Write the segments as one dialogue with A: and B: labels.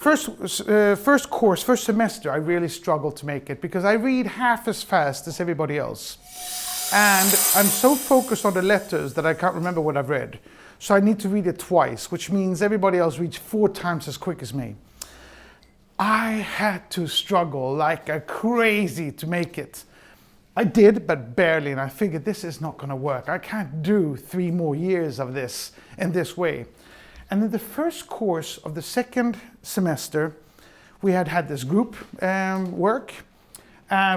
A: first course, first semester, I really struggled to make it because I read half as fast as everybody else. And I'm so focused on the letters that I can't remember what I've read. So I need to read it twice, which means everybody else reads 4 times as quick as me. I had to struggle like a crazy to make it. I did, but barely, and I figured this is not gonna work. I can't do 3 more years of this in this way. And in the first course of the second semester, we had this group work.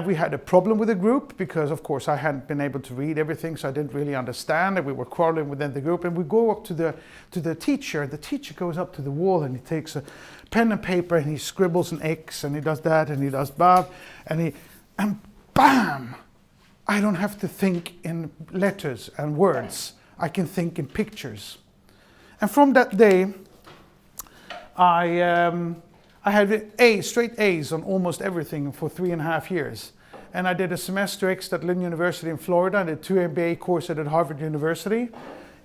A: We had a problem with the group because, of course, I hadn't been able to read everything, so I didn't really understand, and we were quarreling within the group. And we go up to the teacher. The teacher goes up to the wall and he takes a pen and paper and he scribbles an X and he does that and he does that and bam! I don't have to think in letters and words. I can think in pictures. And from that day, I had straight A's on almost everything for 3.5 years. And I did a semester extra at Lynn University in Florida. I did 2 MBA courses at Harvard University,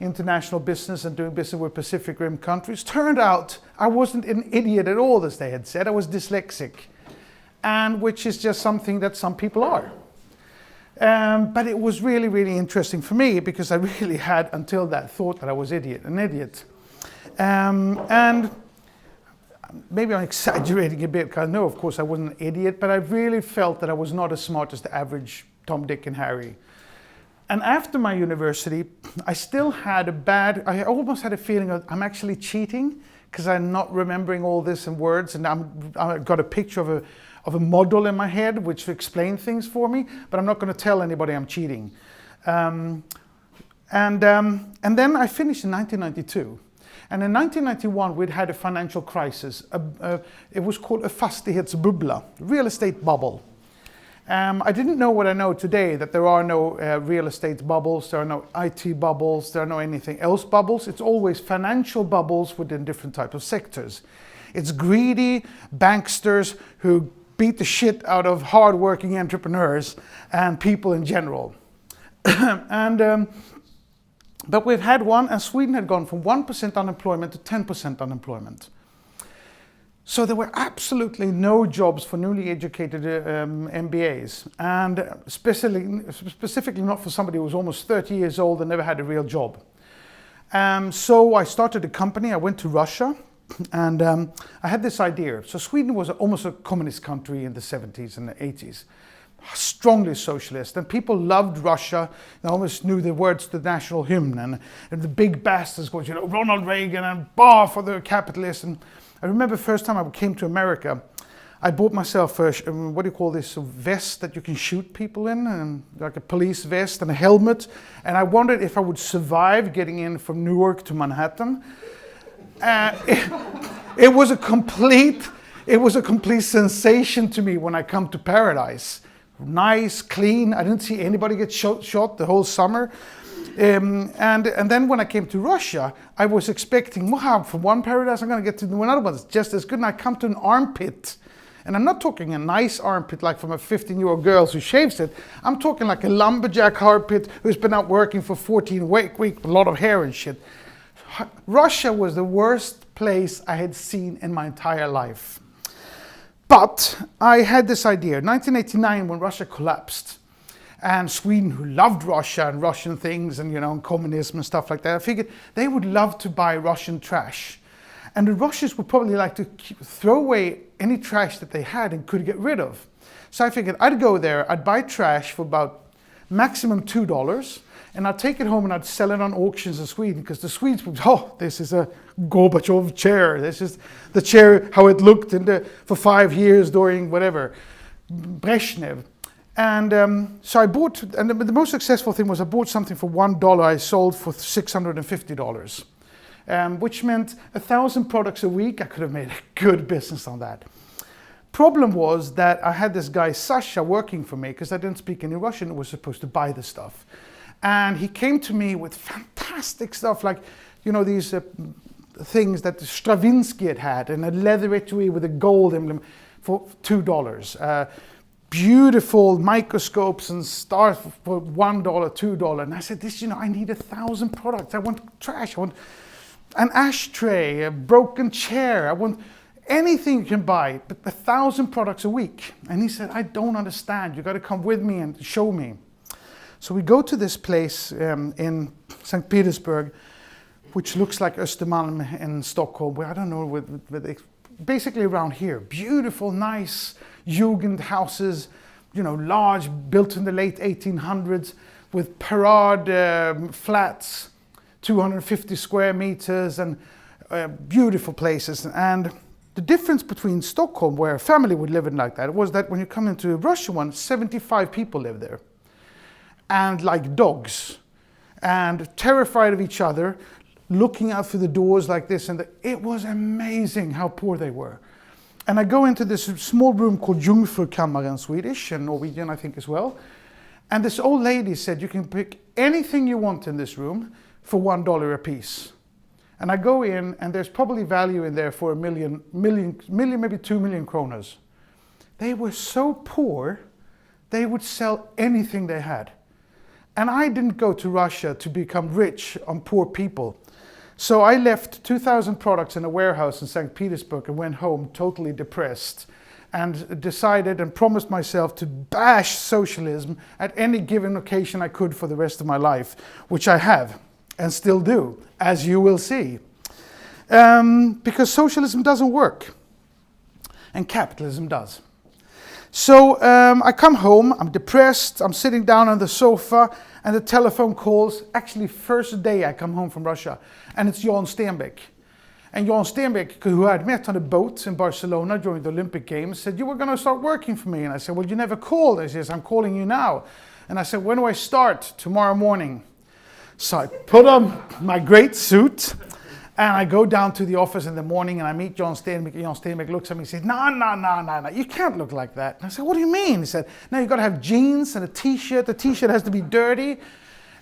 A: international business and doing business with Pacific Rim countries. Turned out I wasn't an idiot at all, as they had said. I was dyslexic, and which is just something that some people are. But it was really, really interesting for me because I really had until that thought that I was an idiot. And maybe I'm exaggerating a bit because I know, of course, I wasn't an idiot, but I really felt that I was not as smart as the average Tom, Dick, and Harry. And after my university, I still had I almost had a feeling of I'm actually cheating because I'm not remembering all this in words, and I got a picture of a model in my head which explained things for me, but I'm not going to tell anybody I'm cheating. And then I finished in 1992. And in 1991, we'd had a financial crisis. It was called a fastighetsbubbla, real estate bubble. I didn't know what I know today, that there are no real estate bubbles, there are no IT bubbles, there are no anything else bubbles. It's always financial bubbles within different types of sectors. It's greedy banksters who beat the shit out of hardworking entrepreneurs and people in general. But we've had one, and Sweden had gone from 1% unemployment to 10% unemployment. So there were absolutely no jobs for newly educated MBAs, and specifically not for somebody who was almost 30 years old and never had a real job. So I started a company. I went to Russia, and I had this idea. So Sweden was almost a communist country in the 70s and the 80s. Strongly socialist, and people loved Russia. They almost knew the words to the national hymn, and the big bastards was, Ronald Reagan and bar for the capitalists. And I remember the first time I came to America, I bought myself a, what do you call this, a vest that you can shoot people in, and like a police vest and a helmet. And I wondered if I would survive getting in from Newark to Manhattan. It was a complete sensation to me when I come to Paradise. Nice, clean. I didn't see anybody get shot the whole summer. And then when I came to Russia, I was expecting, wow, from one paradise I'm going to get to another one that's just as good. And I come to an armpit. And I'm not talking a nice armpit like from a 15-year-old girl who shaves it. I'm talking like a lumberjack armpit who's been out working for 14 weeks with a lot of hair and shit. Russia was the worst place I had seen in my entire life. But I had this idea. 1989, when Russia collapsed, and Sweden, who loved Russia and Russian things and, and communism and stuff like that, I figured they would love to buy Russian trash. And the Russians would probably like to throw away any trash that they had and could get rid of. So I figured I'd go there, I'd buy trash for about maximum $2, and I'd take it home and I'd sell it on auctions in Sweden, because the Swedes would, this is a Gorbachev chair. This is the chair, how it looked for 5 years during whatever, Brezhnev. And so I bought, and the most successful thing was I bought something for $1, I sold for $650, which meant 1,000 products a week. I could have made a good business on that. Problem was that I had this guy, Sasha, working for me, because I didn't speak any Russian and was supposed to buy the stuff. And he came to me with fantastic stuff, like, these things that Stravinsky had, and a leather etui with a gold emblem for $2. Beautiful microscopes and stars for $1, $2. And I said, I need 1,000 products. I want trash. I want an ashtray, a broken chair. I want anything you can buy, but 1,000 products a week. And he said, I don't understand. You got to come with me and show me. So we go to this place in St. Petersburg, which looks like Östermalm in Stockholm, where I don't know, basically around here. Beautiful, nice Jugend houses, large, built in the late 1800s with parade flats, 250 square meters, and beautiful places. And the difference between Stockholm, where a family would live in like that, was that when you come into a Russian one, 75 people live there. And like dogs, and terrified of each other, looking out through the doors like this. And it was amazing how poor they were. And I go into this small room called Jungfrukammaren in Swedish, and Norwegian I think as well. And this old lady said, you can pick anything you want in this room for $1 a piece. And I go in, and there's probably value in there for a million, maybe 2 million kronas. They were so poor, they would sell anything they had. And I didn't go to Russia to become rich on poor people. So I left 2,000 products in a warehouse in St. Petersburg and went home totally depressed, and decided and promised myself to bash socialism at any given occasion I could for the rest of my life, which I have and still do, as you will see. Because socialism doesn't work, and capitalism does. So I come home, I'm depressed, I'm sitting down on the sofa, and the telephone calls, actually first day I come home from Russia, and it's Jan Stenbeck. And Jan Stenbeck, who I had met on a boat in Barcelona during the Olympic Games, said, you were going to start working for me. And I said, well, you never called. He says, I'm calling you now. And I said, when do I start? Tomorrow morning. So I put on my great suit, and I go down to the office in the morning, and I meet Jan Stenbeck. Jan Stenbeck looks at me and says, no, you can't look like that. And I said, what do you mean? He said, no, you've got to have jeans and a t-shirt. The t-shirt has to be dirty.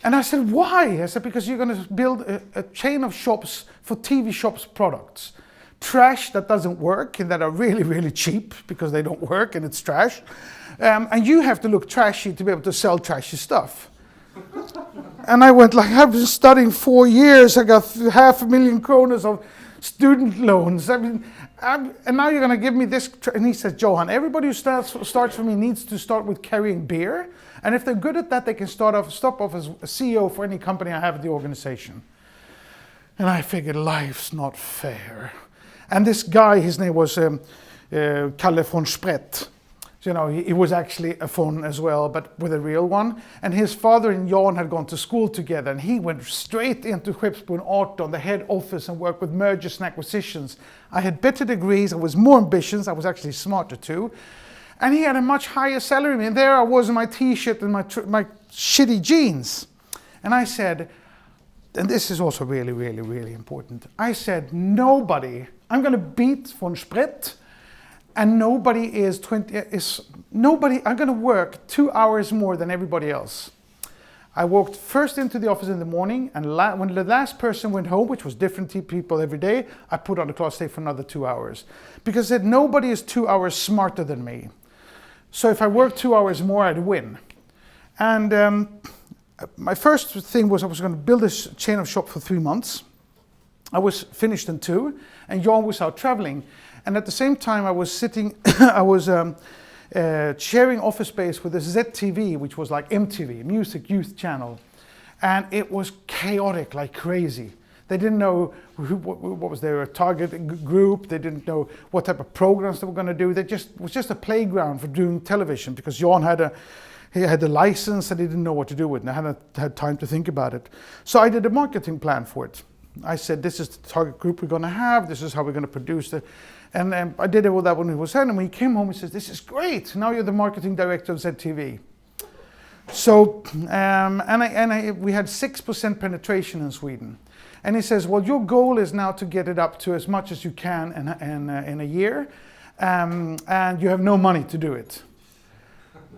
A: And I said, why? I said, because you're going to build a chain of shops for TV shops products. Trash that doesn't work and that are really, really cheap because they don't work and it's trash. And you have to look trashy to be able to sell trashy stuff. And I went like, I've been studying 4 years. I got 500,000 kronas of student loans. And now you're going to give me this. And he says, Johan, everybody who starts for me needs to start with carrying beer. And if they're good at that, they can stop off as a CEO for any company I have at the organization. And I figured, life's not fair. And this guy, his name was Kalle von Spret. He was actually a von as well, but with a real one. And his father and Jan had gone to school together, and he went straight into Skeppsbron 18, the head office, and worked with mergers and acquisitions. I had better degrees, I was more ambitious, I was actually smarter too. And he had a much higher salary than me. And there I was in my t-shirt and my shitty jeans. And I said, and this is also really, really, really important. I said, nobody, I'm going to beat von Spret, and nobody I'm going to work 2 hours more than everybody else. I walked first into the office in the morning, and when the last person went home, which was different people every day, I put on the clock, stay for another 2 hours. Because I said, nobody is 2 hours smarter than me. So if I worked 2 hours more, I'd win. And my first thing was I was going to build this chain of shops for 3 months. I was finished in 2, and Jan was out traveling. And at the same time, I was sitting, I was sharing office space with the ZTV, which was like MTV, Music Youth Channel. And it was chaotic like crazy. They didn't know what was their target group. They didn't know what type of programs they were going to do. It was just a playground for doing television, because Jan had the license and he didn't know what to do with it, and I hadn't had time to think about it. So I did a marketing plan for it. I said, this is the target group we're going to have. This is how we're going to produce it. And I did it with that when he was in. And when he came home, he says, this is great. Now you're the marketing director of ZTV. So, we had 6% penetration in Sweden. And he says, well, your goal is now to get it up to as much as you can in a year. And you have no money to do it.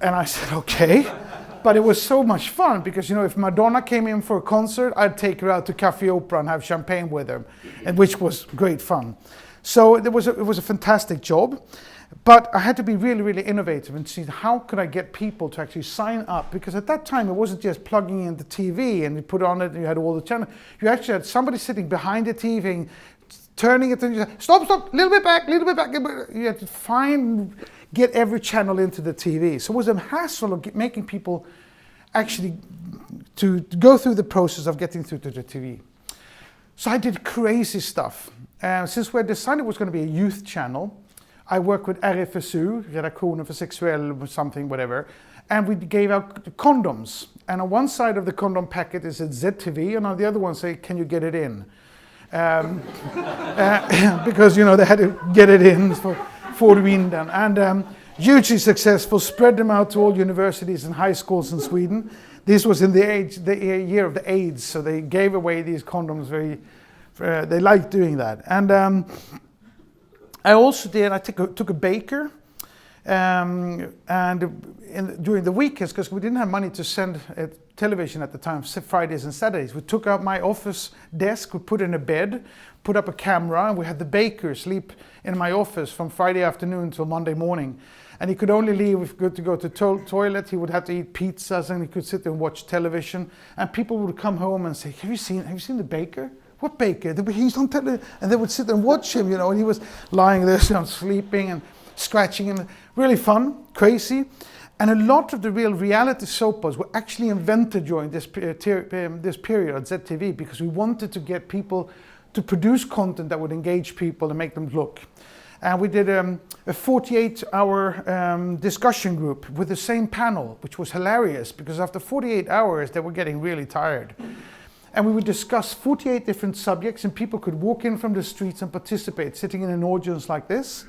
A: And I said, okay. But it was so much fun because, if Madonna came in for a concert, I'd take her out to Café Opera and have champagne with her, and which was great fun. So it was a fantastic job. But I had to be really, really innovative and see how could I get people to actually sign up, because at that time it wasn't just plugging in the TV and you put on it and you had all the channels. You actually had somebody sitting behind the TV turning it, and you say, stop, a little bit back. You have to get every channel into the TV. So it was a hassle of making people actually to go through the process of getting through to the TV. So I did crazy stuff. Since we decided it was going to be a youth channel, I worked with RFSU, Redaktionen för sexuell something, whatever, and we gave out condoms. And on one side of the condom packet is a ZTV, and on the other one say, can you get it in? Because, you know, they had to get it in for WeMind. And hugely successful, spread them out to all universities and high schools in Sweden. This was in the year of the AIDS, so they gave away these condoms they liked doing that. And I also took a baker, and during the weekends, because we didn't have money to send television at the time, Fridays and Saturdays, we took out my office desk, we put in a bed, put up a camera, and we had the baker sleep in my office from Friday afternoon till Monday morning. And he could only leave if he had to go to toilet. He would have to eat pizzas, and he could sit there and watch television. And people would come home and say, have you seen the baker? What baker? He's on television. And they would sit there and watch him, you know, and he was lying there, you know, sleeping and scratching him. Really fun, crazy. And a lot of the real reality soap operas were actually invented during this period at ZTV, because we wanted to get people to produce content that would engage people and make them look. And we did a 48-hour discussion group with the same panel, which was hilarious, because after 48 hours, they were getting really tired. And we would discuss 48 different subjects, and people could walk in from the streets and participate, sitting in an audience like this.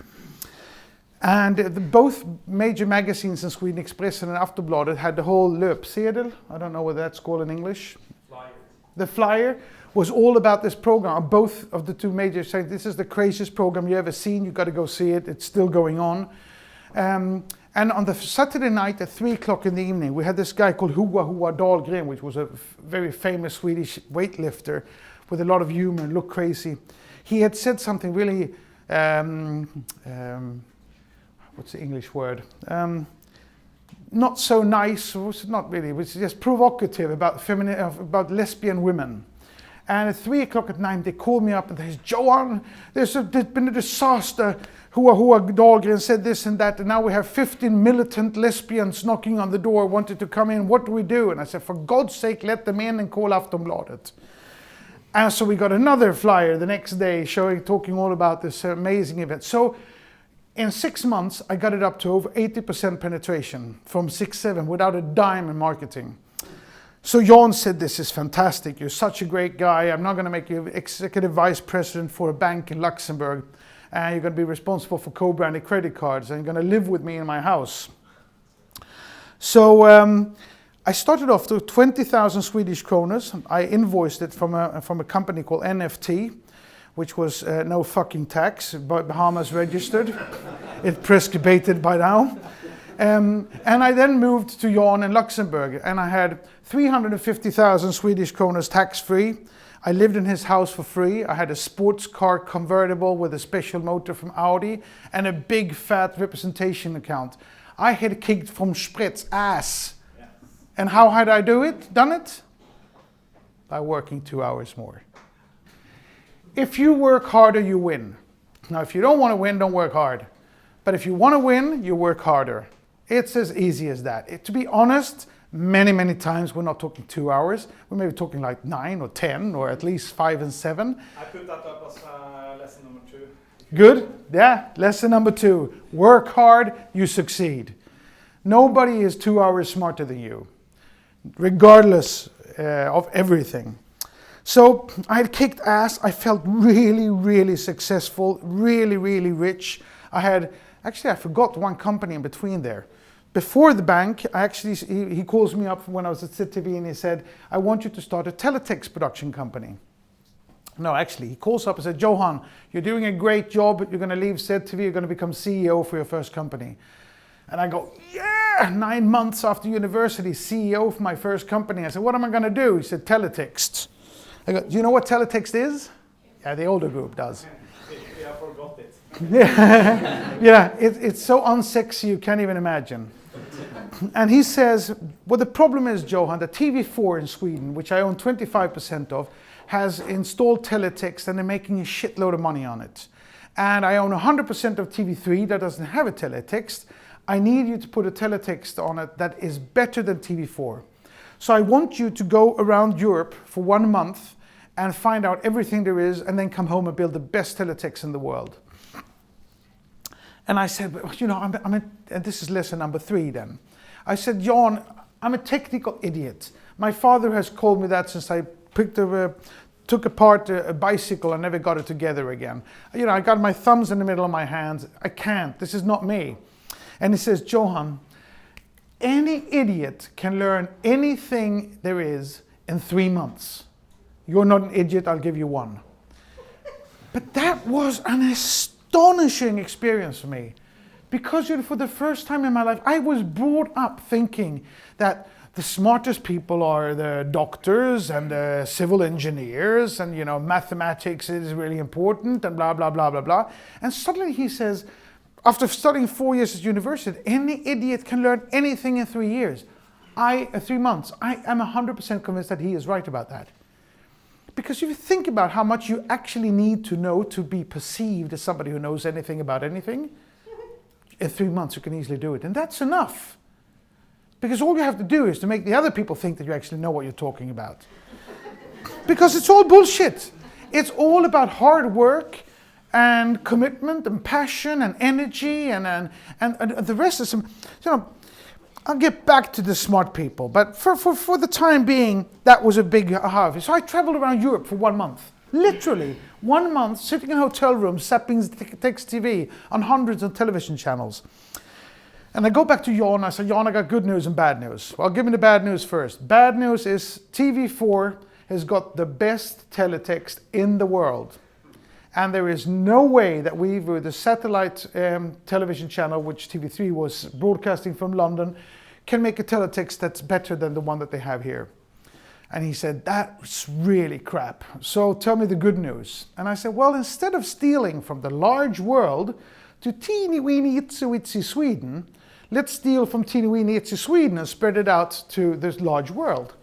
A: And both major magazines in Sweden, Expressen and Aftonbladet, had the whole löpsedel. I don't know what that's called in English.
B: Flyer.
A: The flyer was all about this program. Both of the two major saying, this is the craziest program you ever seen. You got to go see it. It's still going on. And on the Saturday night at 3 o'clock in the evening, we had this guy called Hoa Dahlgren, which was a very famous Swedish weightlifter with a lot of humor and looked crazy. He had said something really, what's the English word? Not so nice, not really, it was just provocative about lesbian women. And at 3 o'clock at night, they called me up and they said, Johan, there's been a disaster. Hoa Dahlgren said this and that, and now we have 15 militant lesbians knocking on the door, wanted to come in. What do we do? And I said, for God's sake, let them in and call Aftonbladet. And so we got another flyer the next day talking all about this amazing event. So in 6 months, I got it up to over 80% penetration from 6-7 without a dime in marketing. So Jan said, this is fantastic. You're such a great guy. I'm not going to make you executive vice president for a bank in Luxembourg. And you're going to be responsible for co-branded credit cards. And you're going to live with me in my house. So I started off to 20,000 Swedish kroners. I invoiced it from a company called NFT, which was no fucking tax, but Bahamas registered. It prescribated by now. And I then moved to Jan in Luxembourg, and I had 350,000 Swedish kroners tax-free. I lived in his house for free. I had a sports car convertible with a special motor from Audi and a big fat representation account. I had kicked from Sprit's ass. Yes. And how had I done it? By working 2 hours more. If you work harder, you win. Now, if you don't want to win, don't work hard. But if you want to win, you work harder. It's as easy as that. To be honest, many times we're not talking 2 hours. We're maybe talking like 9 or 10 or at least 5 and 7.
B: I put that up as lesson number 2.
A: Good? Yeah, lesson number 2. Work hard, you succeed. Nobody is 2 hours smarter than you, regardless of everything. So I had kicked ass. I felt really successful, really rich. I forgot one company in between there. Before the bank, he calls me up when I was at ZTV and he said, I want you to start a teletext production company. No, actually, he calls up and said, Johan, you're doing a great job. You're going to leave ZTV. You're going to become CEO for your first company. And I go, yeah, 9 months after university, CEO for my first company. I said, what am I going to do? He said, teletext. I go, do you know what teletext is? Yeah, the older group does.
B: Yeah, I forgot it.
A: Yeah, it's so unsexy you can't even imagine. And he says, well, the problem is, Johan, that TV4 in Sweden, which I own 25% of, has installed teletext and they're making a shitload of money on it. And I own 100% of TV3 that doesn't have a teletext. I need you to put a teletext on it that is better than TV4. So I want you to go around Europe for 1 month and find out everything there is and then come home and build the best teletext in the world. And I said, well, you know, and this is lesson number 3 then. I said, Jan, I'm a technical idiot. My father has called me that since I took apart a bicycle and never got it together again. You know, I got my thumbs in the middle of my hands. I can't, this is not me. And he says, Johan, any idiot can learn anything there is in 3 months. You're not an idiot, I'll give you 1. But that was an astonishing experience for me. Because for the first time in my life, I was brought up thinking that the smartest people are the doctors and the civil engineers, and you know, mathematics is really important and blah, blah, blah, blah, blah. And suddenly he says, after studying 4 years at university, any idiot can learn anything in 3 years. 3 months. I am 100% convinced that he is right about that. Because if you think about how much you actually need to know to be perceived as somebody who knows anything about anything, in 3 months you can easily do it. And that's enough. Because all you have to do is to make the other people think that you actually know what you're talking about. Because it's all bullshit. It's all about hard work and commitment and passion and energy and the rest is some, you know, I'll get back to the smart people, but for the time being, that was a big aha. So I traveled around Europe for 1 month. Literally, 1 month sitting in hotel rooms, zapping text TV on hundreds of television channels. And I go back to Jan, I say, Jan, I got good news and bad news. Well, give me the bad news first. Bad news is TV4 has got the best teletext in the world. And there is no way that we, with the satellite television channel, which TV3 was broadcasting from London, can make a teletext that's better than the one that they have here. And he said, that's really crap. So tell me the good news. And I said, well, instead of stealing from the large world to teeny weeny itsy witsy Sweden, let's steal from teeny weeny itsy Sweden and spread it out to this large world.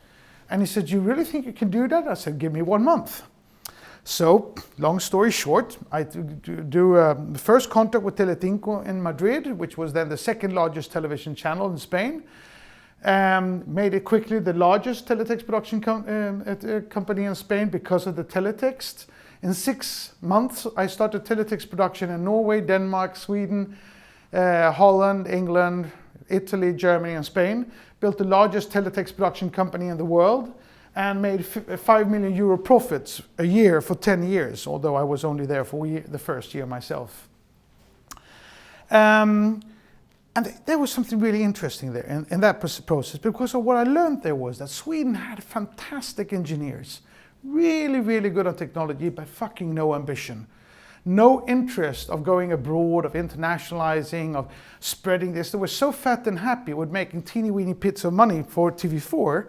A: And he said, you really think you can do that? I said, give me 1 month. So, long story short, I do the first contract with Telecinco in Madrid, which was then the second largest television channel in Spain. Made it quickly the largest teletext production company in Spain because of the teletext. In 6 months, I started teletext production in Norway, Denmark, Sweden, Holland, England, Italy, Germany, and Spain. Built the largest teletext production company in the world and made 5 million euro profits a year for 10 years, although I was only there for the first year myself. And there was something really interesting there in that process, because of what I learned there was that Sweden had fantastic engineers, really, really good on technology, but fucking no ambition. No interest of going abroad, of internationalizing, of spreading this. They were so fat and happy with making teeny weeny bits of money for TV4.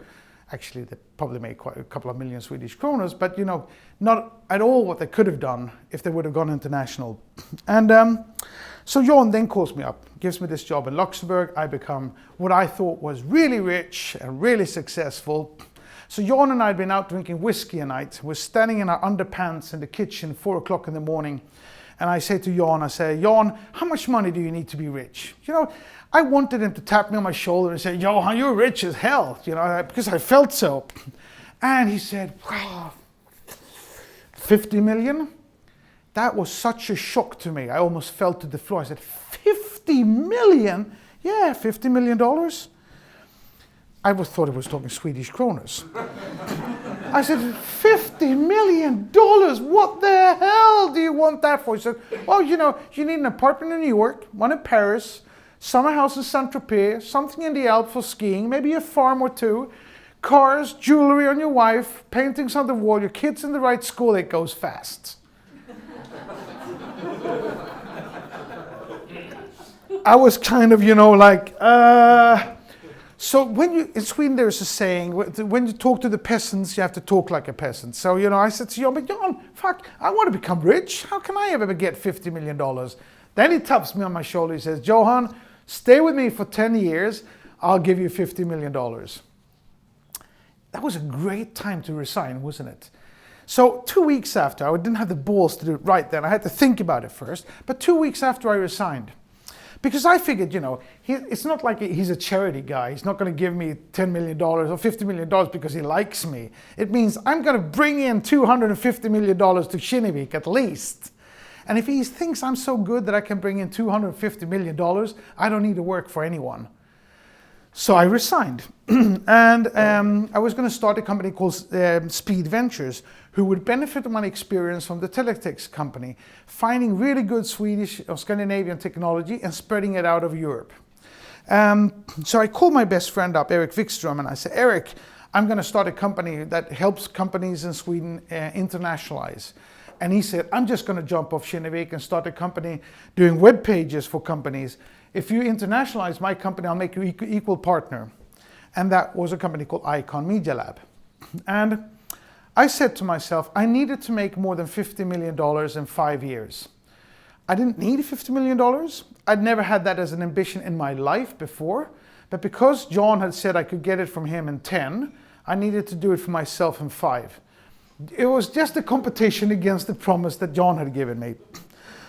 A: Actually, they probably made quite a couple of million Swedish kroners, but you know, not at all what they could have done if they would have gone international. And so Johan then calls me up, gives me this job in Luxembourg. I become what I thought was really rich and really successful. So Johan and I had been out drinking whiskey a night. We're standing in our underpants in the kitchen, 4 o'clock in the morning. And I say to Johan, I say, Johan, how much money do you need to be rich? You know, I wanted him to tap me on my shoulder and say, Johan, you're rich as hell, you know, because I felt so. And he said, wow, 50 million? That was such a shock to me. I almost fell to the floor. I said, 50 million? Yeah, $50 million. I thought he was talking Swedish kroners. I said, $50 million? What the hell do you want that for? He said, oh, you know, you need an apartment in New York, one in Paris, summer house in Saint-Tropez, something in the Alps for skiing, maybe a farm or 2, cars, jewelry on your wife, paintings on the wall, your kids in the right school. It goes fast. I was kind of, you know, like, So in Sweden there's a saying, when you talk to the peasants, you have to talk like a peasant. So, you know, I said to Jan, but Jan, fuck, I want to become rich. How can I ever get $50 million? Then he taps me on my shoulder. He says, Johan, stay with me for 10 years. I'll give you $50 million. That was a great time to resign, wasn't it? So 2 weeks after, I didn't have the balls to do it right then. I had to think about it first. But 2 weeks after I resigned, because I figured, it's not like he's a charity guy. He's not going to give me $10 million or $50 million because he likes me. It means I'm going to bring in $250 million to Kinnevik at least. And if he thinks I'm so good that I can bring in $250 million, I don't need to work for anyone. So I resigned. And I was going to start a company called Speed Ventures, who would benefit from my experience from the teletext company, finding really good Swedish or Scandinavian technology and spreading it out of Europe. So I called my best friend up, Eric Wikström, and I said, Eric, I'm going to start a company that helps companies in Sweden internationalize. And he said, I'm just going to jump off Kinnevik and start a company doing web pages for companies. If you internationalize my company, I'll make you equal partner. And that was a company called IconMedialab. And I said to myself, I needed to make more than $50 million in 5 years. I didn't need $50 million. I'd never had that as an ambition in my life before. But because John had said I could get it from him in 10, I needed to do it for myself in 5. It was just a competition against the promise that John had given me.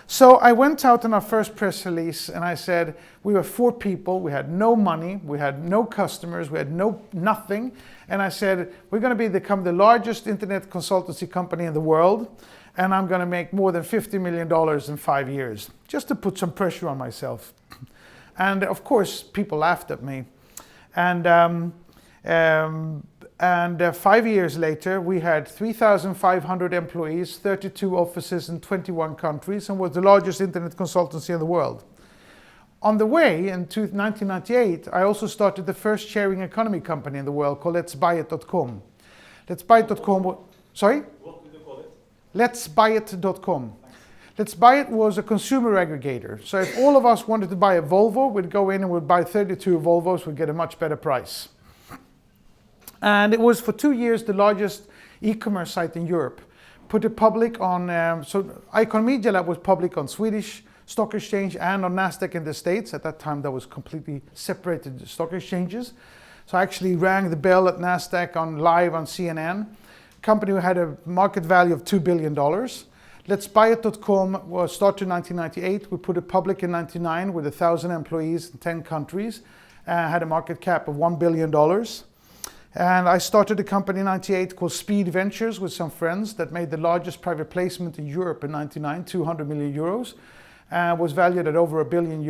A: So I went out in our first press release and I said, we were 4 people, we had no money, we had no customers, we had nothing. And I said, we're going to become the largest internet consultancy company in the world, and I'm going to make more than $50 million in 5 years, just to put some pressure on myself. And of course, people laughed at me. And 5 years later, we had 3,500 employees, 32 offices in 21 countries, and was the largest internet consultancy in the world. On the way, in 1998, I also started the first sharing economy company in the world called LetsBuyIt.com. LetsBuyIt.com, sorry?
B: What did you call it?
A: LetsBuyIt.com. LetsBuyIt was a consumer aggregator. So if all of us wanted to buy a Volvo, we'd go in and we'd buy 32 Volvos, we'd get a much better price. And it was for 2 years the largest e-commerce site in Europe. Put it public on, so IconMedialab was public on Swedish stock exchange and on NASDAQ in the States. At that time, that was completely separated stock exchanges. So I actually rang the bell at NASDAQ live on CNN. Company who had a market value of $2 billion. LetsBuyIt.com was started in 1998. We put it public in 1999 with 1,000 employees in 10 countries. Had a market cap of $1 billion. And I started a company in 1998 called Speed Ventures with some friends that made the largest private placement in Europe in 1999, 200 million euros. Was valued at over €1 billion.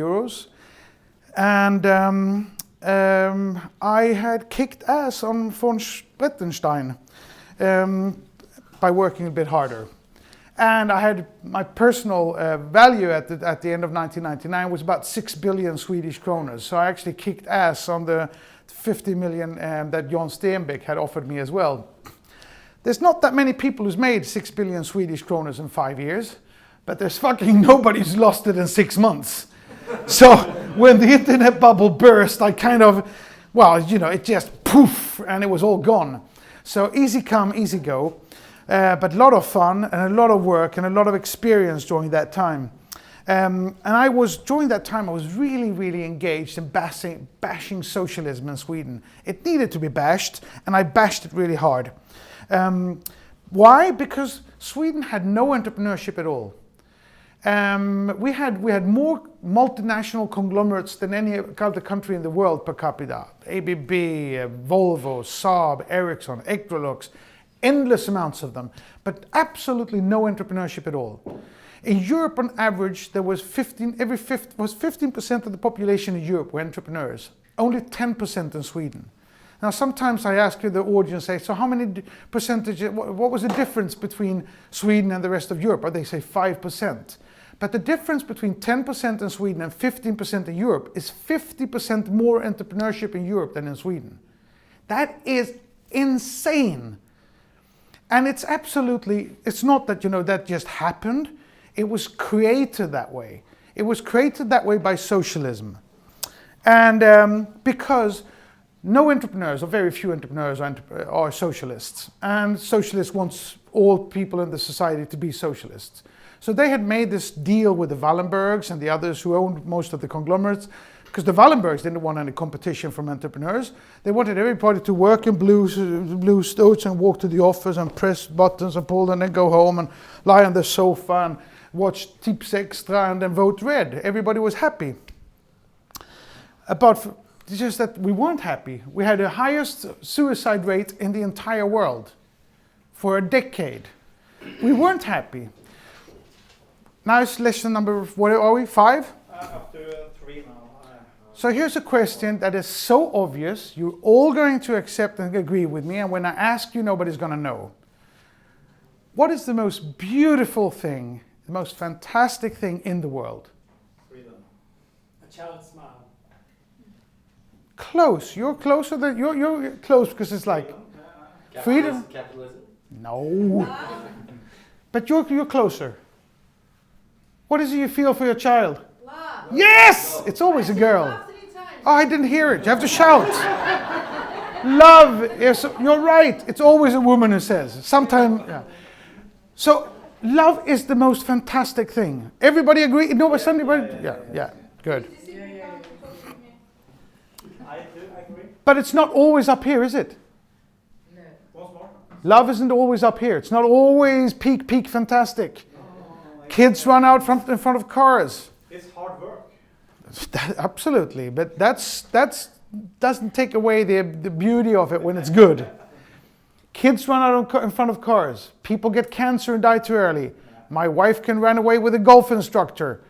A: And I had kicked ass on von Sprettenstein by working a bit harder. And I had my personal value at the end of 1999 was about 6 billion Swedish kronor. So I actually kicked ass on the 50 million that Jan Stenbeck had offered me as well. There's not that many people who's made 6 billion Swedish kronor in 5 years, but there's fucking nobody who's lost it in 6 months. So when the internet bubble burst, I kind of, it just poof, and it was all gone. So easy come, easy go, but a lot of fun and a lot of work and a lot of experience during that time. And during that time, I was really, really engaged in bashing socialism in Sweden. It needed to be bashed, and I bashed it really hard. Why? Because Sweden had no entrepreneurship at all. We had more multinational conglomerates than any other country in the world per capita. ABB, Volvo, Saab, Ericsson, Electrolux, endless amounts of them, but absolutely no entrepreneurship at all. In Europe, on average, there was 15% of the population in Europe were entrepreneurs. Only 10% in Sweden. Now, sometimes I ask the audience, so how many percentage? What was the difference between Sweden and the rest of Europe? Or they say 5%. But the difference between 10% in Sweden and 15% in Europe is 50% more entrepreneurship in Europe than in Sweden. That is insane. And it's not that, that just happened. It was created that way. It was created that way by socialism. And because no entrepreneurs, or very few entrepreneurs, are socialists. And socialists want all people in the society to be socialists. So they had made this deal with the Wallenbergs and the others who owned most of the conglomerates because the Wallenbergs didn't want any competition from entrepreneurs. They wanted everybody to work in blue suits and walk to the office and press buttons and pull and then go home and lie on the sofa and watch Tips Extra and then vote red. Everybody was happy. It's just that we weren't happy. We had the highest suicide rate in the entire world for a decade. We weren't happy. Now it's lesson number, what are we, 5?
B: Up to 3 now.
A: So here's a question that is so obvious, you're all going to accept and agree with me, and when I ask you, nobody's going to know. What is the most beautiful thing, the most fantastic thing in the world?
B: Freedom.
C: A child's smile.
A: Close. You're closer than you're close because it's like freedom.
D: Capitalism.
A: No. But you're closer. What is it you feel for your child?
E: Love.
A: Yes! It's always a girl.
E: Love 3 times.
A: Oh, I didn't hear it. You have to shout. Love is, you're right. It's always a woman who says. Sometimes, yeah. So, love is the most fantastic thing. Everybody agree? No, but somebody, yeah, good.
B: I do agree.
A: But it's not always up here, is it?
E: No.
B: Once more.
A: Love isn't always up here. It's not always peak fantastic. Kids run out in front of cars.
B: It's hard work.
A: Absolutely, but that's doesn't take away the beauty of it when it's good. Kids run out in front of cars. People get cancer and die too early. My wife can run away with a golf instructor.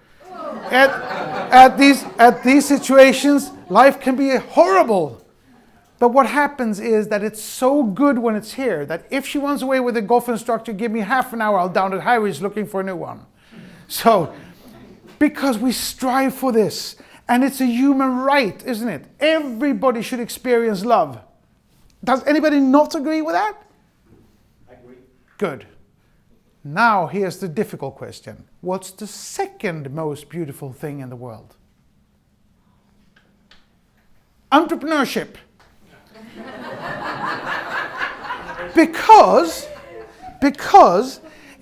A: At these situations, life can be horrible. But what happens is that it's so good when it's here that if she runs away with a golf instructor, give me half an hour, I'll down at Highways looking for a new one. So, because we strive for this, and it's a human right, isn't it? Everybody should experience love. Does anybody not agree with that?
B: I agree.
A: Good. Now here's the difficult question. What's the second most beautiful thing in the world? Entrepreneurship. Because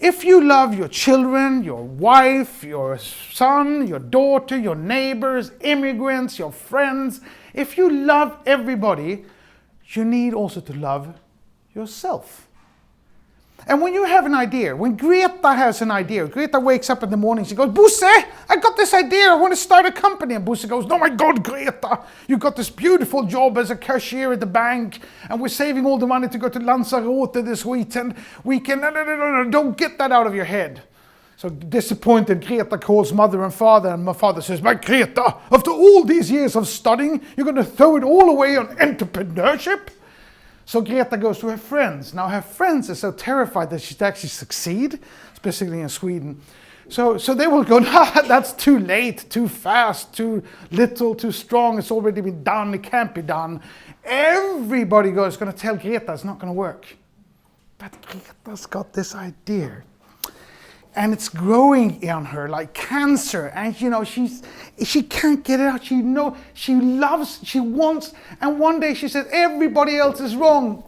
A: if you love your children, your wife, your son, your daughter, your neighbors, immigrants, your friends, if you love everybody, you need also to love yourself. And when you have an idea, when Greta has an idea, Greta wakes up in the morning, she goes, Bosse, I got this idea, I want to start a company. And Bosse goes, oh my God, Greta, you got this beautiful job as a cashier at the bank, and we're saving all the money to go to Lanzarote this weekend. No, don't get that out of your head. So disappointed, Greta calls mother and father, and my father says, but Greta, after all these years of studying, you're going to throw it all away on entrepreneurship? So Greta goes to her friends. Now her friends are so terrified that she'd actually succeed, especially in Sweden. So they will go, nah, that's too late, too fast, too little, too strong. It's already been done. It can't be done. Everybody is going to tell Greta it's not going to work. But Greta's got this idea. And it's growing on her like cancer. And she can't get it out. She loves, she wants. And one day she said, everybody else is wrong.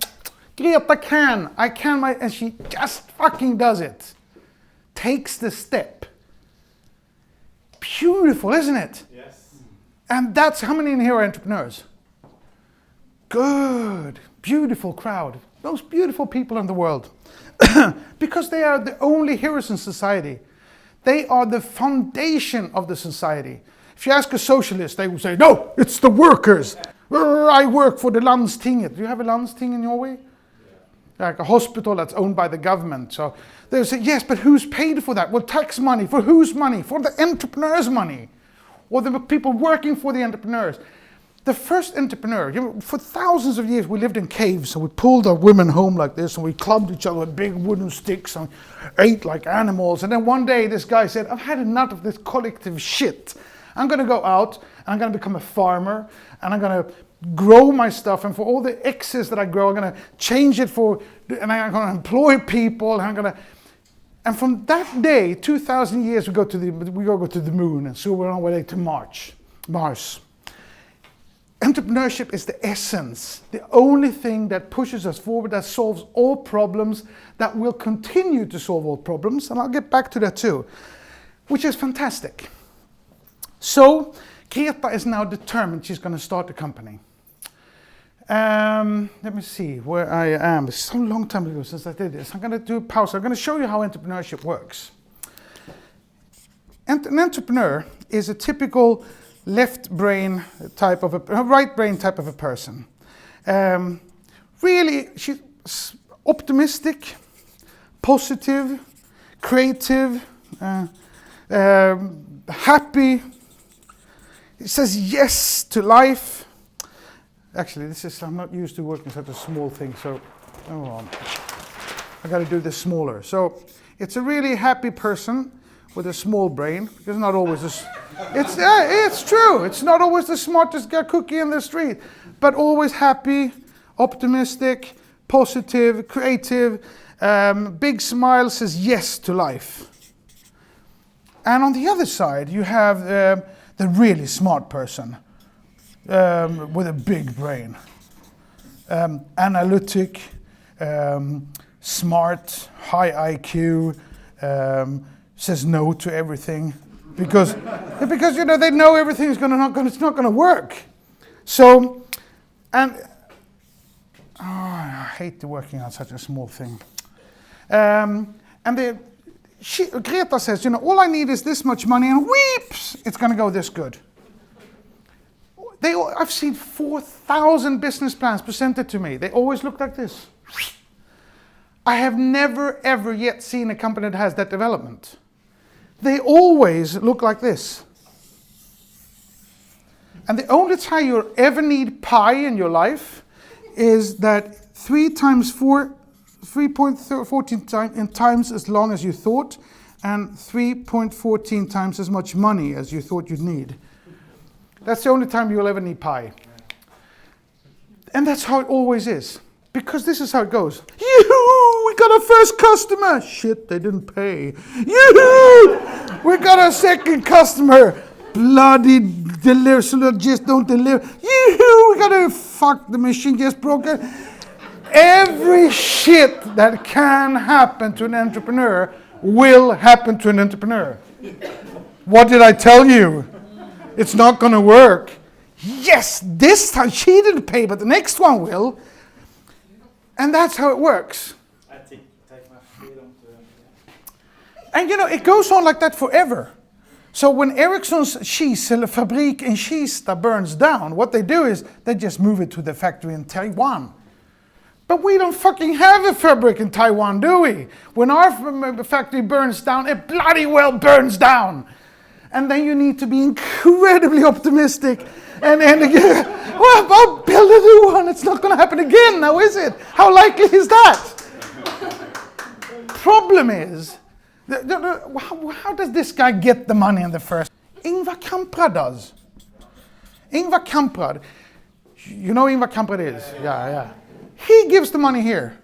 A: Greta can. I can. And she just fucking does it. Takes the step. Beautiful, isn't it?
B: Yes.
A: And that's, how many in here are entrepreneurs? Good. Beautiful crowd. Most beautiful people in the world. Because they are the only heroes in society. They are the foundation of the society. If you ask a socialist, they will say, no, it's the workers. I work for the Landstinget. Do you have a Landsting in Norway? Yeah. Like a hospital that's owned by the government. So they'll say, yes, but who's paid for that? Well, tax money. For whose money? For the entrepreneurs' money. Or the people working for the entrepreneurs. The first entrepreneur, for thousands of years we lived in caves, and we pulled our women home like this, and we clubbed each other with big wooden sticks and ate like animals. And then one day this guy said, I've had enough of this collective shit. I'm going to go out and I'm going to become a farmer, and I'm going to grow my stuff, and for all the excess that I grow, I'm going to change it and I'm going to employ people, and from that day, 2,000 years, we go to the moon, and so we're on our way to Mars. Entrepreneurship is the essence, the only thing that pushes us forward, that solves all problems, that will continue to solve all problems, and I'll get back to that too, which is fantastic. So, Greta is now determined she's going to start a company. Let me see where I am. It's so long time ago since I did this. I'm going to do a pause. I'm going to show you how entrepreneurship works. An entrepreneur is a typical left brain type of right brain type of a person. Really, she's optimistic, positive, creative, happy. It says yes to life. Actually, I'm not used to working such a small thing, so hold on. I got to do this smaller. So it's a really happy person with a small brain. It's not always it's true. It's not always the smartest cookie in the street, but always happy, optimistic, positive, creative, big smile, says yes to life. And on the other side, you have the really smart person with a big brain, analytic, smart, high IQ, says no to everything because they know everything's it's not gonna work. So, and I hate working on such a small thing. Greta says, all I need is this much money, and weeps, it's gonna go this good. I've seen 4,000 business plans presented to me. They always look like this. I have never, ever yet seen a company that has that development. They always look like this. And the only time you ever need pi in your life is that 3.14 times as long as you thought, and 3.14 times as much money as you thought you'd need. That's the only time you'll ever need pi. And that's how it always is. Because this is how it goes. Yoo-hoo! We got our first customer! Shit, they didn't pay. Yoo-hoo! We got our second customer! Bloody deliver, so just don't deliver. Yoo-hoo! We got a fuck, the machine just broke it. Every shit that can happen to an entrepreneur will happen to an entrepreneur. What did I tell you? It's not going to work. Yes, this time she didn't pay, but the next one will. And that's how it works.
B: I take my freedom to...
A: And it goes on like that forever. So when Ericsson's fabrik in Kista burns down, what they do is they just move it to the factory in Taiwan. But we don't fucking have a fabric in Taiwan, do we? When our factory burns down, it bloody well burns down. And then you need to be incredibly optimistic. And again, well, I'll build a new one. It's not going to happen again now, is it? How likely is that? Problem is, how does this guy get the money in the first? Ingvar Kamprad does. Ingvar Kamprad, you know who Ingvar Kamprad is? Yeah. He gives the money here.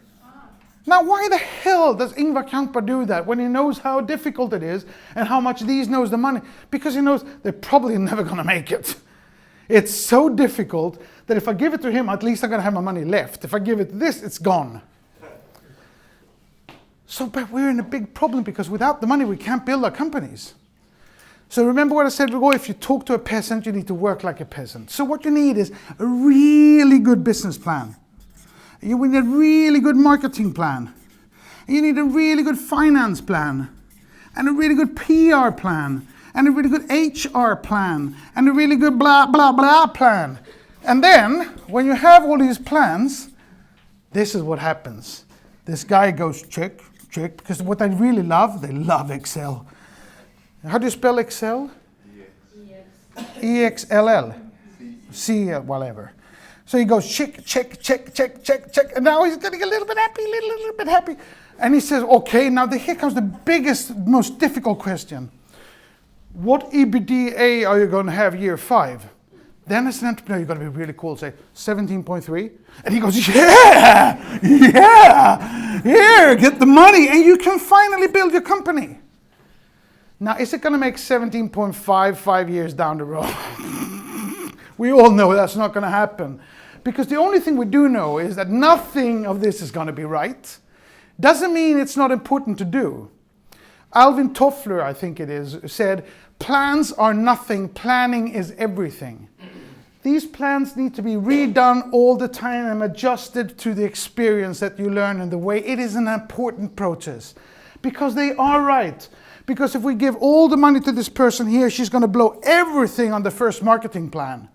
A: Now, why the hell does Ingvar Kamprad do that when he knows how difficult it is and how much these knows the money? Because he knows they're probably never going to make it. It's so difficult that if I give it to him, at least I'm going to have my money left. If I give it this, it's gone. So, but we're in a big problem because without the money, we can't build our companies. So remember what I said before, if you talk to a peasant, you need to work like a peasant. So what you need is a really good business plan. You need a really good marketing plan. You need a really good finance plan. And a really good PR plan. And a really good HR plan. And a really good blah, blah, blah plan. And then, when you have all these plans, this is what happens. This guy goes check, check, because what I really love, they love Excel. How do you spell Excel? E-X-L-L. C, whatever. So he goes check, check, check, check, check, check, and now he's getting a little bit happy, little bit happy. And he says, okay, now here comes the biggest, most difficult question. What EBITDA are you going to have year 5? Then as an entrepreneur, you're going to be really cool, say 17.3. And he goes, yeah, here, get the money, and you can finally build your company. Now, is it going to make 17.5 5 years down the road? We all know that's not going to happen. Because the only thing we do know is that nothing of this is going to be right. Doesn't mean it's not important to do. Alvin Toffler, I think it is, said, plans are nothing, planning is everything. These plans need to be redone all the time and adjusted to the experience that you learn and the way. It is an important process because they are right. Because if we give all the money to this person here, she's going to blow everything on the first marketing plan.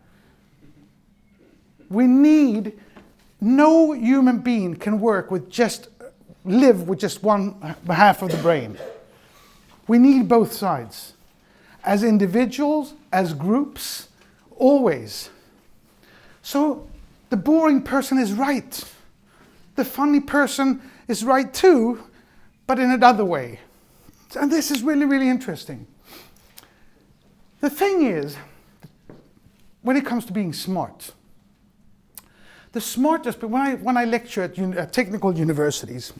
A: No human being can live with just one half of the brain. We need both sides. As individuals, as groups, always. So the boring person is right. The funny person is right too, but in another way. And this is really, really interesting. The thing is, when it comes to being smart, the smartest, but when I lecture at technical universities,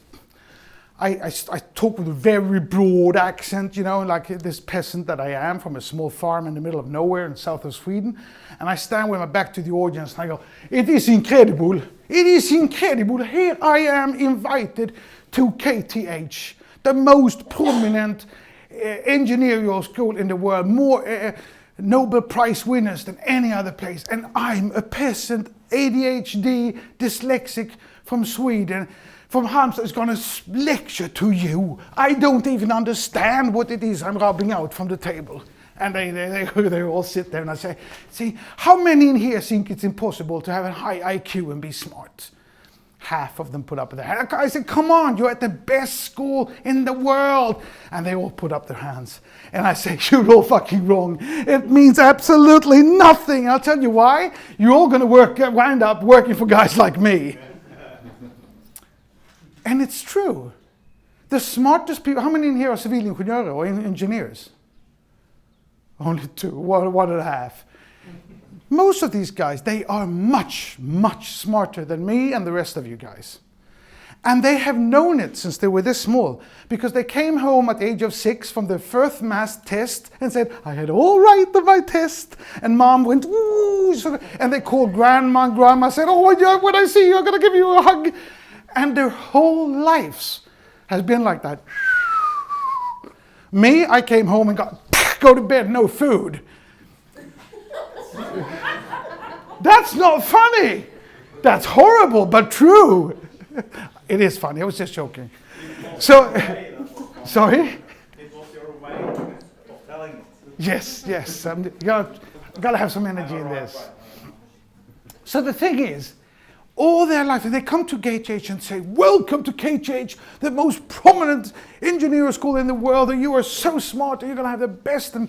A: I talk with a very broad accent, like this peasant that I am from a small farm in the middle of nowhere in south of Sweden. And I stand with my back to the audience and I go, it is incredible. It is incredible. Here I am invited to KTH, the most prominent engineering school in the world, more Nobel Prize winners than any other place. And I'm a peasant, ADHD, dyslexic from Sweden. From Halmstad is going to lecture to you. I don't even understand what it is I'm rubbing out from the table. And they all sit there and I say, see, how many in here think it's impossible to have a high IQ and be smart? Half of them put up their hand. I said, come on, you're at the best school in the world. And they all put up their hands. And I say, you're all fucking wrong. It means absolutely nothing. I'll tell you why. You're all going to wind up working for guys like me. And it's true. The smartest people, how many in here are civilingenjörer or engineers? Only 2, 1.5. Most of these guys, they are much, much smarter than me and the rest of you guys. And they have known it since they were this small, because they came home at the age of 6 from their first math test and said, I had all right on my test. And mom went, ooh, and they called grandma, and grandma said, oh, yeah, when I see you, I'm going to give you a hug. And their whole lives has been like that. Me, I came home and go to bed, no food. That's not funny. That's horrible, but true. It is funny. I was just joking. So, sorry?
B: It was your way of telling it.
A: Yes. You gotta have some energy in this. So the thing is, all their life, and they come to KTH and say, welcome to KTH, the most prominent engineering school in the world, and you are so smart, and you're going to have the best. And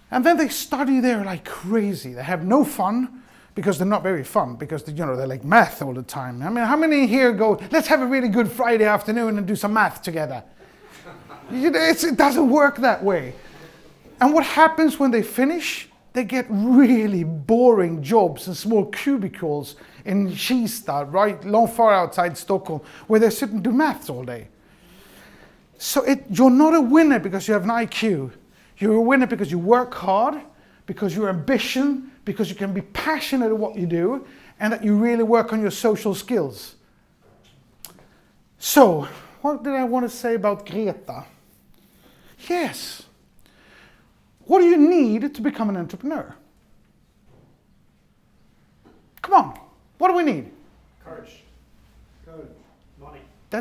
A: then they study there like crazy. They have no fun, because they're not very fun, because they like math all the time. I mean, how many here go, let's have a really good Friday afternoon and do some math together? It doesn't work that way. And what happens when they finish? They get really boring jobs in small cubicles in Kista, right, long far outside Stockholm, where they sit and do maths all day. So you're not a winner because you have an IQ. You're a winner because you work hard, because you're ambitious, because you can be passionate at what you do, and that you really work on your social skills. So, what did I want to say about Greta? Yes. What do you need to become an entrepreneur? Come on. What do we need?
B: Courage. Money.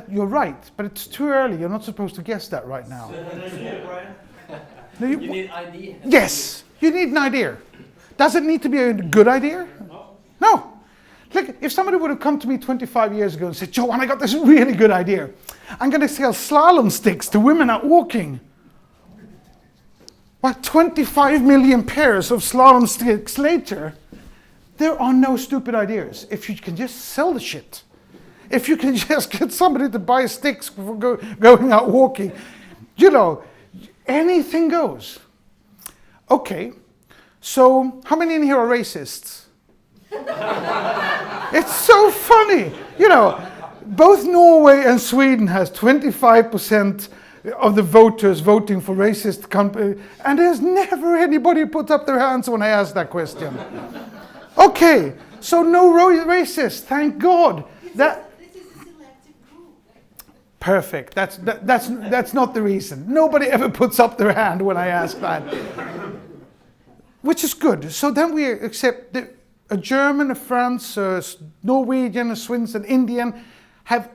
A: You're right, but it's too early. You're not supposed to guess that right now. No,
C: You need ID.
A: yes, you need an idea. Does it need to be a good idea? No. Look, if somebody would have come to me 25 years ago and said, Johan, I got this really good idea. I'm going to sell slalom sticks to women out walking. What, 25 million pairs of slalom sticks later? There are no stupid ideas if you can just sell the shit. If you can just get somebody to buy sticks for going out walking, anything goes. Okay, so how many in here are racists? It's so funny. Both Norway and Sweden has 25% of the voters voting for racist company, and there's never anybody put up their hands when I ask that question. Okay, so no racist, thank God.
D: This is a selective group.
A: Perfect. That's not the reason. Nobody ever puts up their hand when I ask that. Which is good. So then we accept that a German, a French, a Norwegian, a Swiss, an Indian have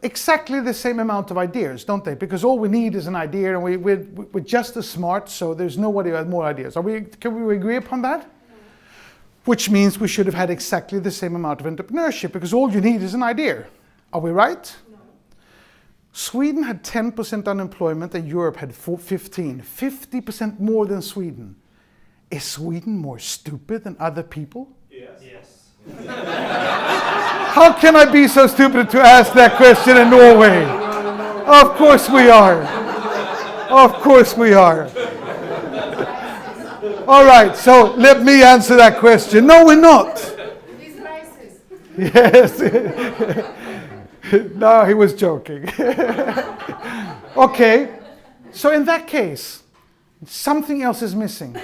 A: exactly the same amount of ideas, don't they? Because all we need is an idea, and we're just as smart, so there's nobody who has more ideas. Can we agree upon that? Which means we should have had exactly the same amount of entrepreneurship, because all you need is an idea. Are we right? No. Sweden had 10% unemployment and Europe had 15%. 50% more than Sweden. Is Sweden more stupid than other people?
B: Yes.
A: How can I be so stupid to ask that question in Norway? Of course we are. Of course we are. All right, so let me answer that question. No, we're not.
D: These Reises.
A: Yes. No, he was joking. Okay, so in that case, something else is missing.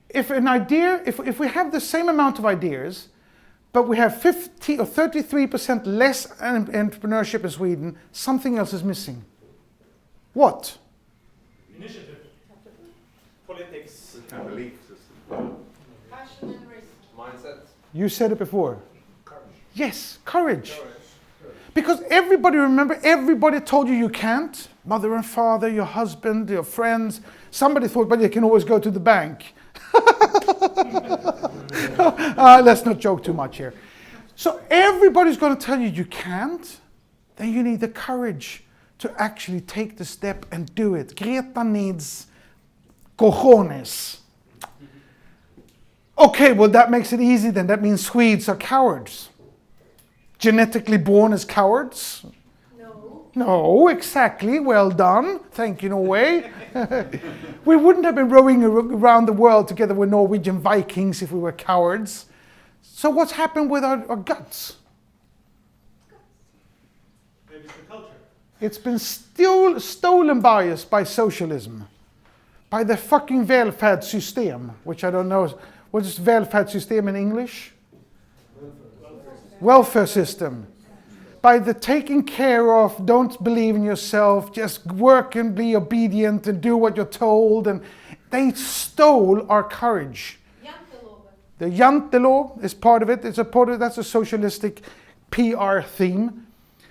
A: If an idea, if we have the same amount of ideas, but we have 50 or 33% less entrepreneurship in Sweden, something else is missing. What?
B: Initiative. Politics.
E: Belief system.
D: Passion and risk.
E: Mindset.
A: You said it before.
B: Courage.
A: Yes, courage. Because everybody told you can't. Mother and father, your husband, your friends. Somebody thought, but you can always go to the bank. Let's not joke too much here. So everybody's going to tell you can't. Then you need the courage to actually take the step and do it. Greta needs cojones. Okay, well that makes it easy then. That means Swedes are cowards. Genetically born as cowards?
D: No.
A: No, exactly. Well done. Thank you, Norway. We wouldn't have been rowing around the world together with Norwegian Vikings if we were cowards. So what's happened with our guts?
B: Maybe it's the culture.
A: It's been stolen by us by socialism. By the fucking välfärdssystem, which I don't know. What is välfärdssystem in English? Welfare system. By the taking care of, don't believe in yourself, just work and be obedient and do what you're told. And they stole our courage. The Jantelov is part of it. That's a socialistic PR theme.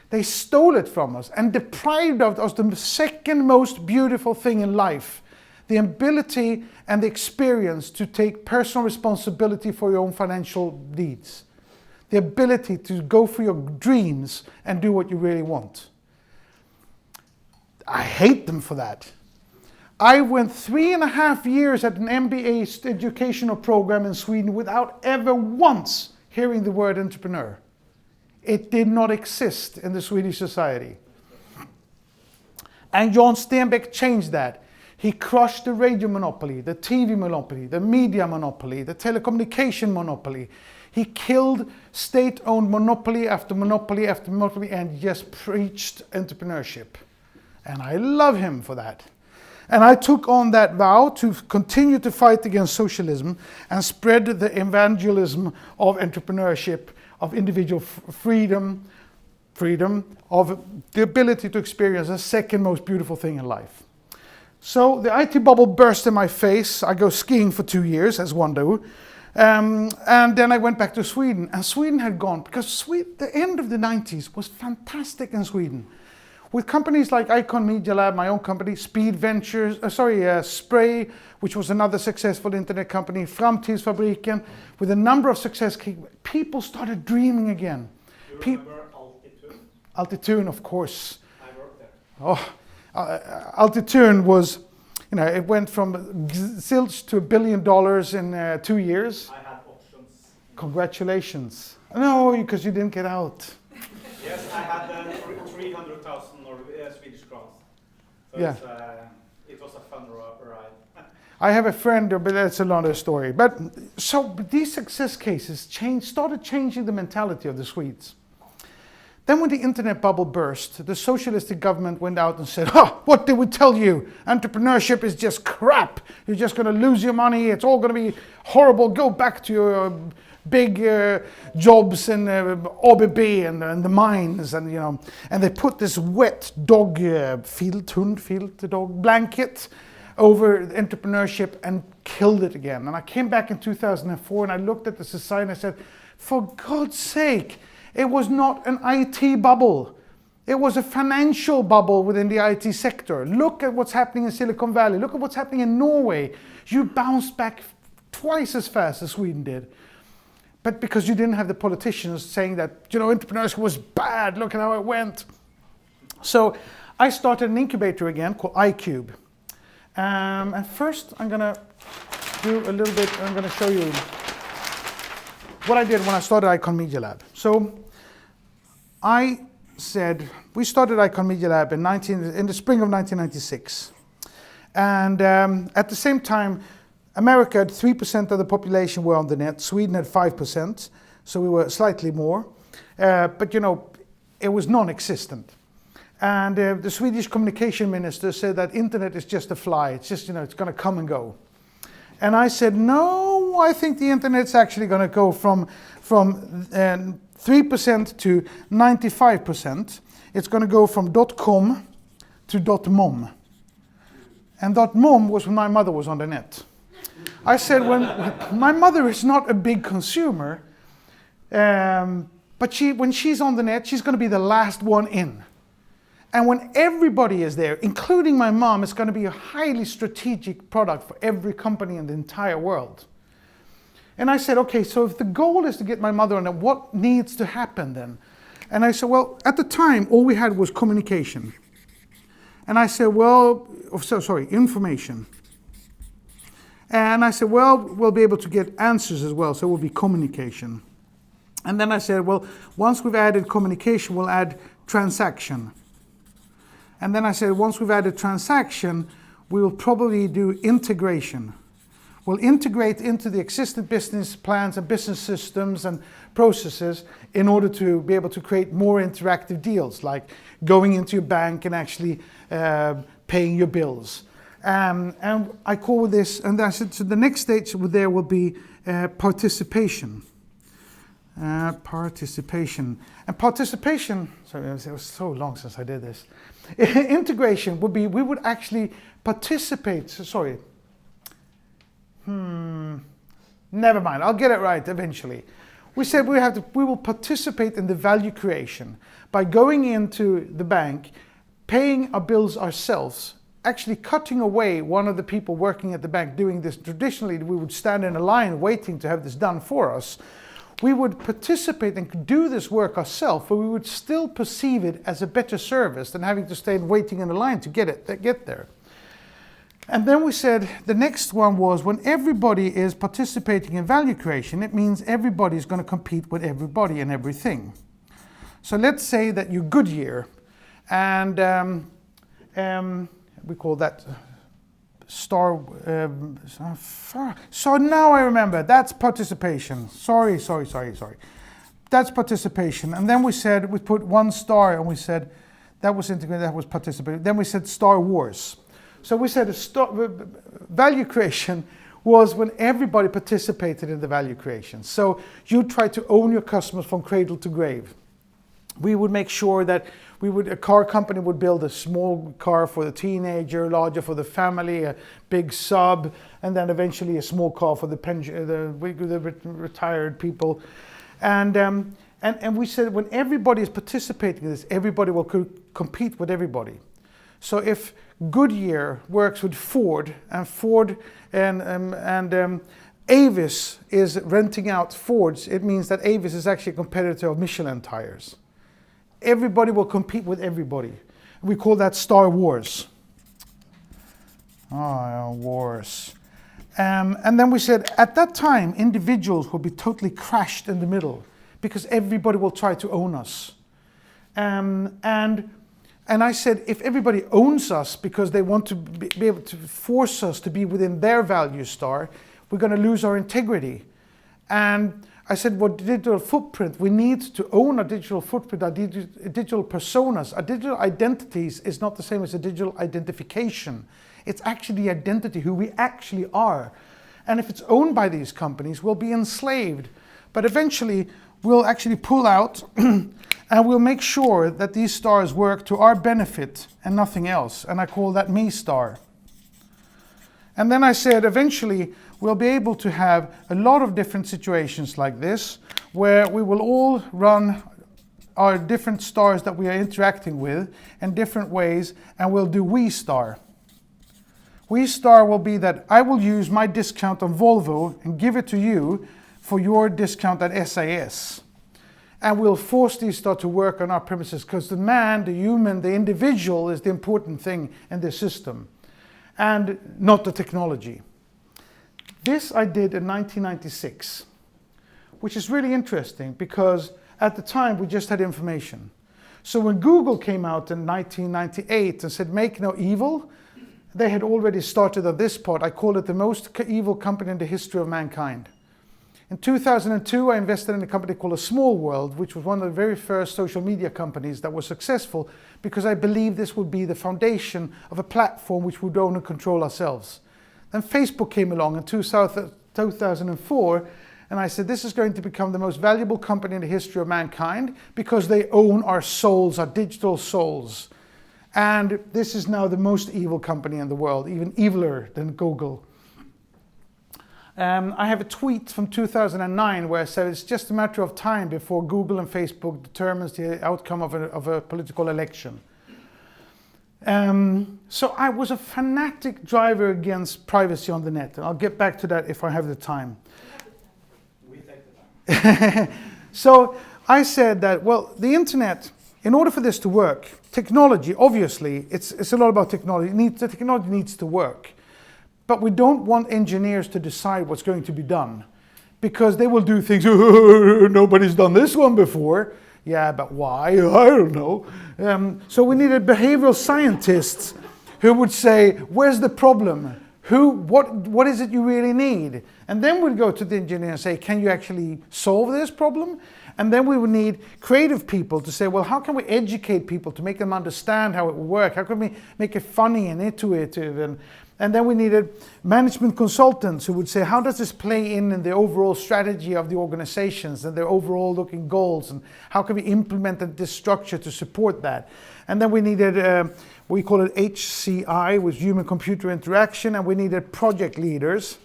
A: They stole it from us and deprived of us the second most beautiful thing in life. The ability and the experience to take personal responsibility for your own financial needs. The ability to go for your dreams and do what you really want. I hate them for that. I went 3.5 years at an MBA educational program in Sweden without ever once hearing the word entrepreneur. It did not exist in the Swedish society. And Jan Stenbeck changed that. He crushed the radio monopoly, the TV monopoly, the media monopoly, the telecommunication monopoly. He killed state-owned monopoly after monopoly after monopoly and just preached entrepreneurship. And I love him for that. And I took on that vow to continue to fight against socialism and spread the evangelism of entrepreneurship, of individual freedom, of the ability to experience the second most beautiful thing in life. So the IT bubble burst in my face. I go skiing for 2 years, as one do. And then I went back to Sweden, and Sweden had gone, because the end of the 90s was fantastic in Sweden. With companies like IconMedialab, my own company, Speed Ventures, Spray, which was another successful internet company, Framtidsfabriken, with a number of success, people started dreaming again.
B: You remember Altitude?
A: Altitude, of course.
B: I worked there.
A: Oh, Altitude was, it went from zilch to $1 billion in 2 years.
B: I had options.
A: Congratulations. No, because you didn't get out.
B: Yes, I had 300,000 Swedish crowns. So
A: Yeah.
B: it was a fun ride.
A: I have a friend, but that's another story. But so these success cases started changing the mentality of the Swedes. Then when the internet bubble burst, the socialistic government went out and said, what did we tell you? Entrepreneurship is just crap. You're just going to lose your money. It's all going to be horrible. Go back to your big jobs in ABB and the mines. And they put this wet dog dog blanket over entrepreneurship and killed it again. And I came back in 2004 and I looked at the society and I said, for God's sake, it was not an IT bubble. It was a financial bubble within the IT sector. Look at what's happening in Silicon Valley. Look at what's happening in Norway. You bounced back twice as fast as Sweden did. But because you didn't have the politicians saying that, entrepreneurship was bad, look at how it went. So I started an incubator again called IQUBE. And first I'm gonna do a little bit, I'm gonna show you what I did when I started IconMedialab. So we started IconMedialab in the spring of 1996. And at the same time, America had 3% of the population were on the net. Sweden had 5%, so we were slightly more. But it was non-existent. And the Swedish communication minister said that internet is just a fly. It's just, it's going to come and go. And I said, no, I think the internet's actually going to go from 3% to 95%. It's going to go from .com to .mom. And .mom was when my mother was on the net. I said, my mother is not a big consumer, but when she's on the net, she's going to be the last one in. And when everybody is there, including my mom, it's going to be a highly strategic product for every company in the entire world. And I said, okay, so if the goal is to get my mother on it, what needs to happen then? And I said, well, at the time, all we had was communication. And I said, information. And I said, well, we'll be able to get answers as well, so it will be communication. And then I said, well, once we've added communication, we'll add transaction. And then I said, once we've added transaction, we will probably do integration. We'll integrate into the existing business plans and business systems and processes in order to be able to create more interactive deals, like going into your bank and actually paying your bills. And I call this, and I said, so the next stage there will be participation. Participation. And participation, sorry, it was so long since I did this. Integration would be, we would actually participate, never mind, I'll get it right eventually. We said we will participate in the value creation by going into the bank, paying our bills ourselves, actually cutting away one of the people working at the bank doing this. Traditionally, we would stand in a line waiting to have this done for us. We would participate and do this work ourselves, but we would still perceive it as a better service than having to stay waiting in the line to get there. And then we said the next one was when everybody is participating in value creation, it means everybody is going to compete with everybody and everything. So let's say that you're Goodyear, and we call that Star. So now I remember, that's participation. Sorry. That's participation. And then we said, we put one star and we said, that was integrated, that was participation. Then we said Star Wars. So we said value creation was when everybody participated in the value creation. So you try to own your customers from cradle to grave. We would make sure that a car company would build a small car for the teenager, larger for the family, a big sub, and then eventually a small car for the retired people. And we said when everybody is participating in this, everybody will compete with everybody. So if Goodyear works with Ford, and Ford and Avis is renting out Fords, it means that Avis is actually a competitor of Michelin tires. Everybody will compete with everybody. We call that Star Wars. Wars. And then we said, at that time, individuals will be totally crashed in the middle because everybody will try to own us. And I said, if everybody owns us because they want to be able to force us to be within their value star, we're going to lose our integrity. And I said, what digital footprint? We need to own a digital footprint, our digital personas. Our digital identities is not the same as a digital identification. It's actually the identity, who we actually are. And if it's owned by these companies, we'll be enslaved. But eventually, we'll actually pull out and we'll make sure that these stars work to our benefit and nothing else. And I call that me star. And then I said, eventually, we'll be able to have a lot of different situations like this, where we will all run our different stars that we are interacting with in different ways, and we'll do we star. We star will be that I will use my discount on Volvo and give it to you for your discount at SAS. And we'll force these stars to work on our premises, because the man, the human, the individual is the important thing in the system, and not the technology. This I did in 1996, which is really interesting because at the time we just had information. So when Google came out in 1998 and said, make no evil, they had already started on this part. I call it the most evil company in the history of mankind. In 2002, I invested in a company called A Small World, which was one of the very first social media companies that was successful because I believed this would be the foundation of a platform which we would own and control ourselves. Then Facebook came along in 2004, and I said, this is going to become the most valuable company in the history of mankind because they own our souls, our digital souls. And this is now the most evil company in the world, even eviler than Google. I have a tweet from 2009 where I said it's just a matter of time before Google and Facebook determines the outcome of a political election. So I was a fanatic driver against privacy on the net. And I'll get back to that if I have the time.
B: We take the time.
A: So I said that, well, the internet, in order for this to work, technology, obviously, it's a lot about technology. The technology needs to work. But we don't want engineers to decide what's going to be done, because they will do things, nobody's done this one before. Yeah, but why? I don't know. So we needed behavioral scientists who would say, where's the problem? What is it you really need? And then we'd go to the engineer and say, can you actually solve this problem? And then we would need creative people to say, well, how can we educate people to make them understand how it will work? How can we make it funny and intuitive? And then we needed management consultants who would say, how does this play in the overall strategy of the organizations and their overall looking goals? And how can we implement this structure to support that? And then we needed, we call it HCI, with human computer interaction, and we needed project leaders.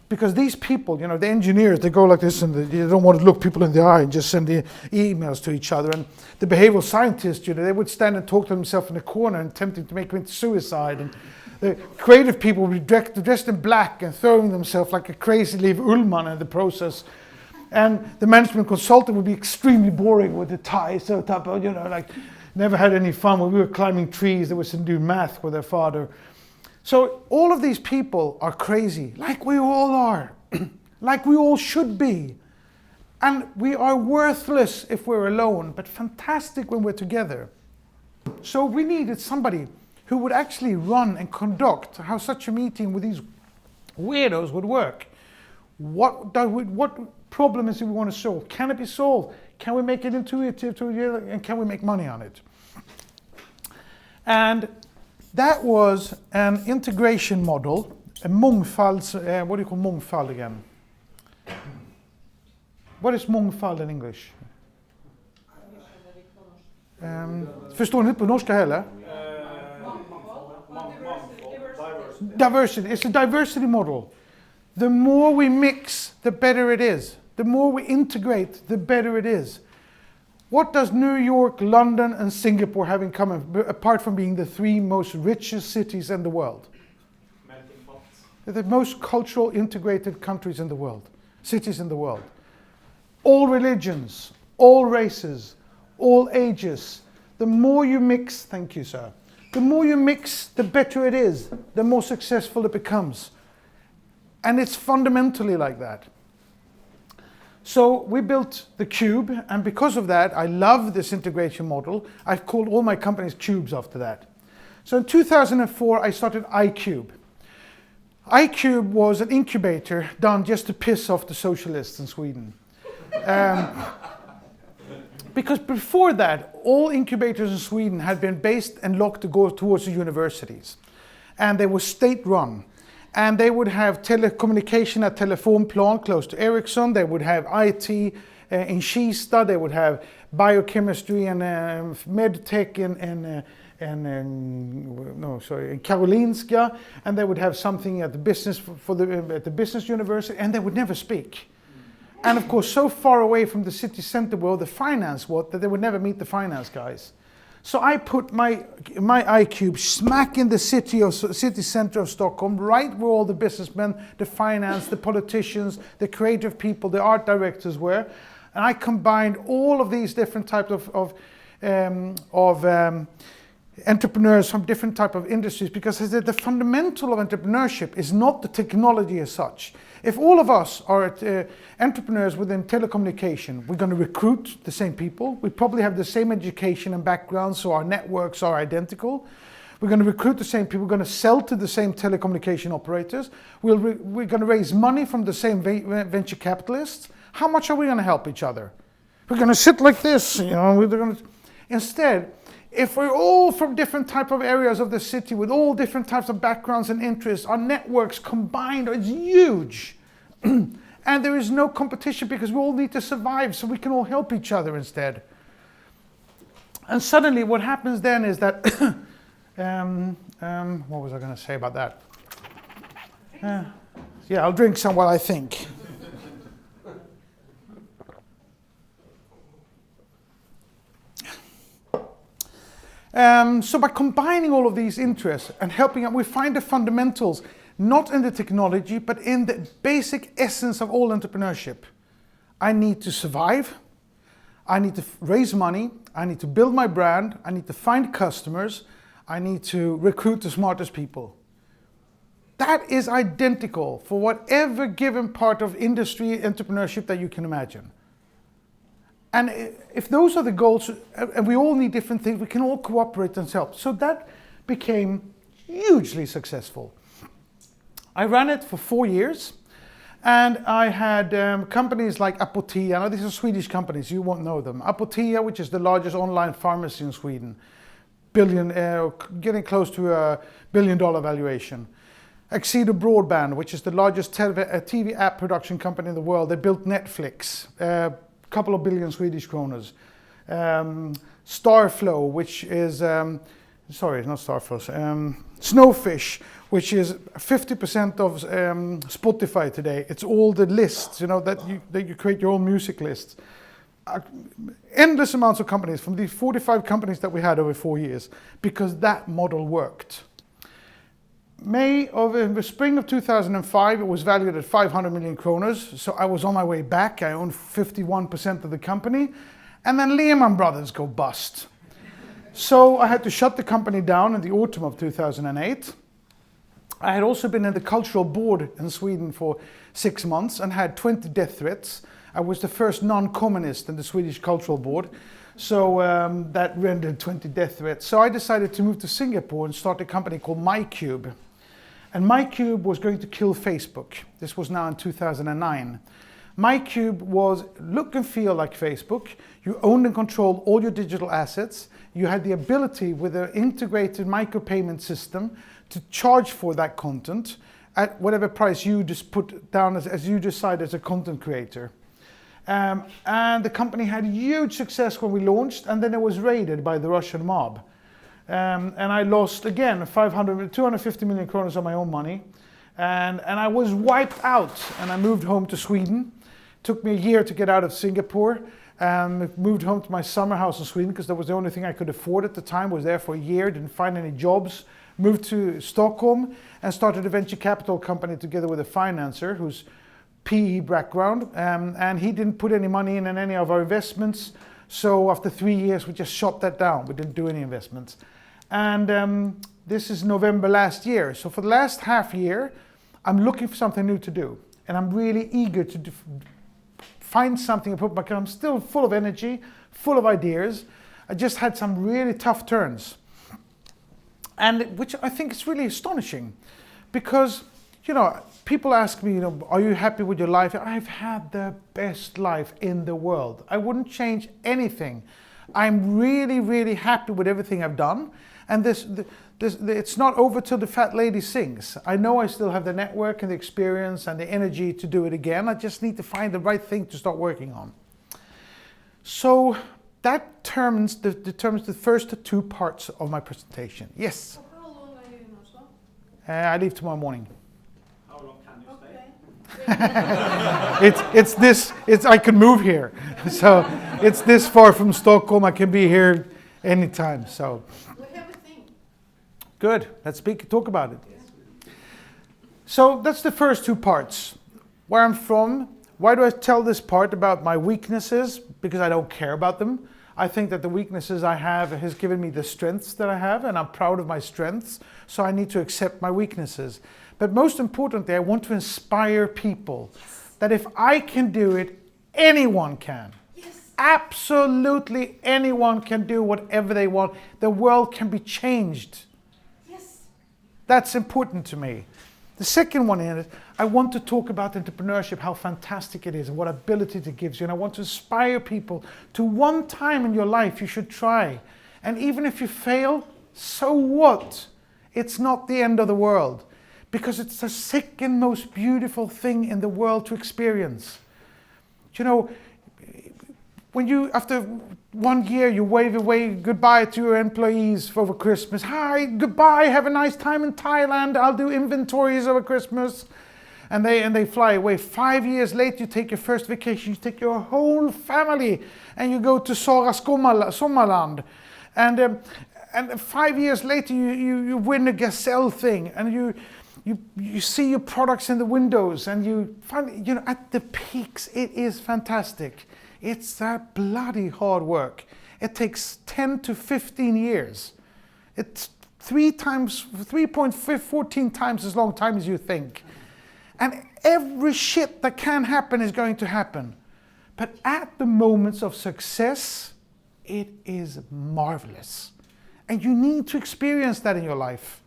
A: Because these people, you know, the engineers, they go like this and they don't want to look people in the eye and just send the emails to each other. And the behavioral scientists, you know, they would stand and talk to themselves in a corner and tempting to make suicide. And the creative people would be dressed in black and throwing themselves like a crazy Liv Ullmann in the process. And the management consultant would be extremely boring with the tie, so type of, you know, like never had any fun. When we were climbing trees, they were doing math with their father. So all of these people are crazy, like we all are, like we all should be. And we are worthless if we're alone, but fantastic when we're together. So we needed somebody who would actually run and conduct how such a meeting with these weirdos would work. What problem is it we want to solve? Can it be solved? Can we make it intuitive and can we make money on it? And that was an integration model, a mångfald, what do you call mångfald again? What is mångfald in English? Förstår ni inte på norska heller? Diversity. It's a diversity model. The more we mix, the better it is. The more we integrate, the better it is. What does New York, London, and Singapore have in common, apart from being the three most richest cities in the world?
B: Melting pots.
A: They're the most cultural integrated countries in the world, cities in the world. All religions, all races, all ages. The more you mix, thank you, sir. The more you mix, the better it is, the more successful it becomes. And it's fundamentally like that. So we built the Cube, and because of that, I love this integration model. I've called all my companies Cubes after that. So in 2004, I started iQube. IQUBE was an incubator done just to piss off the socialists in Sweden. Because before that, all incubators in Sweden had been based and locked to go towards the universities. And they were state-run. And they would have telecommunication at Telefonplan close to Ericsson. They would have IT in Kista. They would have biochemistry and medtech in Karolinska. And they would have something at the business at the business university. And they would never speak. And of course, so far away from the city center where the finance was that they would never meet the finance guys. So I put my IQUBE smack in the city center of Stockholm, right where all the businessmen, the finance, the politicians, the creative people, the art directors were. And I combined all of these different types of entrepreneurs from different type of industries, because the fundamental of entrepreneurship is not the technology as such. If all of us are entrepreneurs within telecommunication, we're going to recruit the same people. We probably have the same education and background, so our networks are identical. We're going to recruit the same people. We're going to sell to the same telecommunication operators. We're going to raise money from the same venture capitalists. How much are we going to help each other? We're going to sit like this, you know. We're going to... Instead, if we're all from different type of areas of the city with all different types of backgrounds and interests, our networks combined is huge. And there is no competition because we all need to survive, so we can all help each other instead. And suddenly what happens then is that, what was I going to say about that? Yeah, I'll drink some while I think. So by combining all of these interests and helping out, we find the fundamentals, not in the technology, but in the basic essence of all entrepreneurship. I need to survive. I need to raise money. I need to build my brand. I need to find customers. I need to recruit the smartest people. That is identical for whatever given part of industry entrepreneurship that you can imagine. And if those are the goals, and we all need different things, we can all cooperate and help. So that became hugely successful. I ran it for 4 years, and I had companies like Apotea. Now these are Swedish companies, you won't know them. Apotea, which is the largest online pharmacy in Sweden, getting close to a $1 billion valuation. AccedoBroadband, which is the largest TV app production company in the world. They built Netflix. Couple of billion Swedish kroners. Starflow, which is, sorry, not Starflow, Snowfish, which is 50% of Spotify today. It's all the lists, you know, that you create your own music lists. Endless amounts of companies from these 45 companies that we had over 4 years, because that model worked. In the spring of 2005, it was valued at 500 million kroners. So I was on my way back. I owned 51% of the company. And then Lehman Brothers go bust. So I had to shut the company down in the autumn of 2008. I had also been in the cultural board in Sweden for 6 months and had 20 death threats. I was the first non-communist in the Swedish cultural board. So that rendered 20 death threats. So I decided to move to Singapore and start a company called MyCube. And MyCube was going to kill Facebook. This was now in 2009. MyCube was look and feel like Facebook. You owned and controlled all your digital assets. You had the ability with an integrated micropayment system to charge for that content at whatever price you just put down as you decide as a content creator. And the company had huge success when we launched, and then it was raided by the Russian mob. And I lost, again, 250 million kroners of my own money. And I was wiped out, and I moved home to Sweden. It took me a year to get out of Singapore. Moved home to my summer house in Sweden, because that was the only thing I could afford at the time. Was there for a year, didn't find any jobs. Moved to Stockholm and started a venture capital company together with a financer who's PE background, and he didn't put any money in any of our investments. So after 3 years, we just shut that down. We didn't do any investments. And this is November last year. So for the last half year, I'm looking for something new to do. And I'm really eager to find something to put my, I'm still full of energy, full of ideas. I just had some really tough turns. And which I think is really astonishing, because you know, people ask me, you know, are you happy with your life? I've had the best life in the world. I wouldn't change anything. I'm really, really happy with everything I've done. And it's not over till the fat lady sings. I know I still have the network and the experience and the energy to do it again. I just need to find the right thing to start working on. So that determines the first two parts of my presentation. Yes?
D: How long are you in Oslo?
A: I leave tomorrow morning.
B: How long can you stay?
A: I can move here. So it's this far from Stockholm. I can be here anytime. So
D: We have a thing.
A: good. Let's talk about it. So that's the first two parts. Where I'm from. Why do I tell this part about my weaknesses? Because I don't care about them. I think that the weaknesses I have has given me the strengths that I have, and I'm proud of my strengths, so I need to accept my weaknesses. But most importantly, I want to inspire people that if I can do it, anyone can.
D: Yes.
A: Absolutely anyone can do whatever they want. The world can be changed.
D: Yes.
A: That's important to me. The second one is, I want to talk about entrepreneurship, how fantastic it is and what ability it gives you. And I want to inspire people to one time in your life you should try. And even if you fail, so what? It's not the end of the world. Because it's the second most beautiful thing in the world to experience. You know, when you, after 1 year, you wave away goodbye to your employees over Christmas. Hi, goodbye, have a nice time in Thailand. I'll do inventories over Christmas. And they fly away. 5 years later, you take your first vacation. You take your whole family and you go to Sara Sommarland. And 5 years later, you win a Gazelle thing. And you see your products in the windows. And you find, you know, at the peaks, it is fantastic. It's that bloody hard work. It takes 10 to 15 years. It's 3.14 times as long time as you think. And every shit that can happen is going to happen. But at the moments of success, it is marvelous. And you need to experience that in your life.